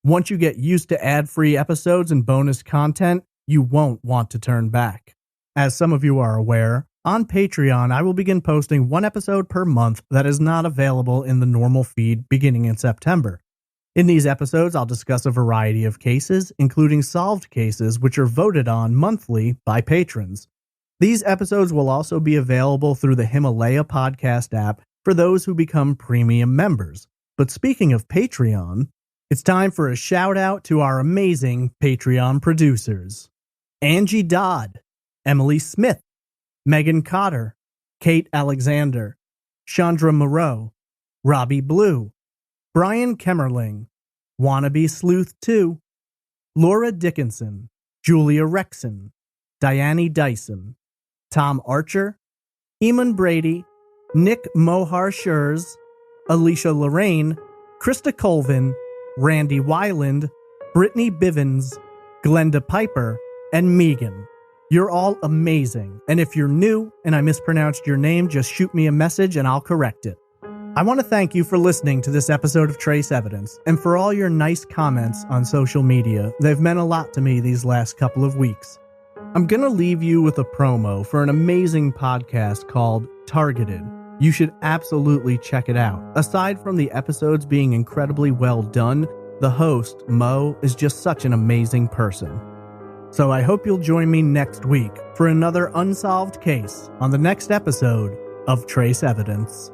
Once you get used to ad-free episodes and bonus content, you won't want to turn back. As some of you are aware, on Patreon I will begin posting 1 episode per month that is not available in the normal feed beginning in September. In these episodes, I'll discuss a variety of cases, including solved cases which are voted on monthly by patrons. These episodes will also be available through the Himalaya podcast app for those who become premium members. But speaking of Patreon, it's time for a shout out to our amazing Patreon producers: Angie Dodd, Emily Smith, Megan Cotter, Kate Alexander, Chandra Moreau, Robbie Blue, Brian Kemmerling, Wannabe Sleuth 2, Laura Dickinson, Julia Rexon, Diane Dyson, Tom Archer, Eamon Brady, Nick Mohar Schurz, Alicia Lorraine, Krista Colvin, Randy Weiland, Brittany Bivens, Glenda Piper, and Megan. You're all amazing, and if you're new and I mispronounced your name, just shoot me a message and I'll correct it. I want to thank you for listening to this episode of Trace Evidence, and for all your nice comments on social media. They've meant a lot to me these last couple of weeks. I'm going to leave you with a promo for an amazing podcast called Targeted. You should absolutely check it out. Aside from the episodes being incredibly well done, the host, Mo, is just such an amazing person. So I hope you'll join me next week for another unsolved case on the next episode of Trace Evidence.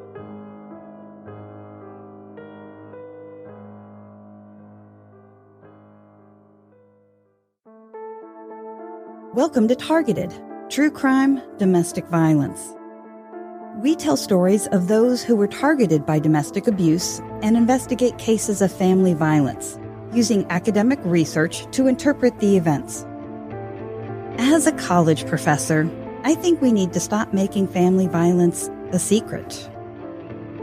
Welcome to Targeted, True Crime, Domestic Violence. We tell stories of those who were targeted by domestic abuse and investigate cases of family violence, using academic research to interpret the events. As a college professor, I think we need to stop making family violence a secret.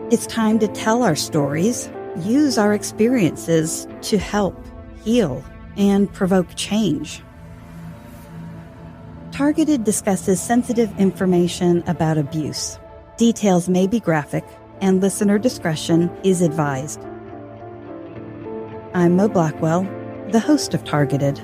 It's time to tell our stories, use our experiences to help, heal, and provoke change. Targeted discusses sensitive information about abuse. Details may be graphic, and listener discretion is advised. I'm Mo Blackwell, the host of Targeted.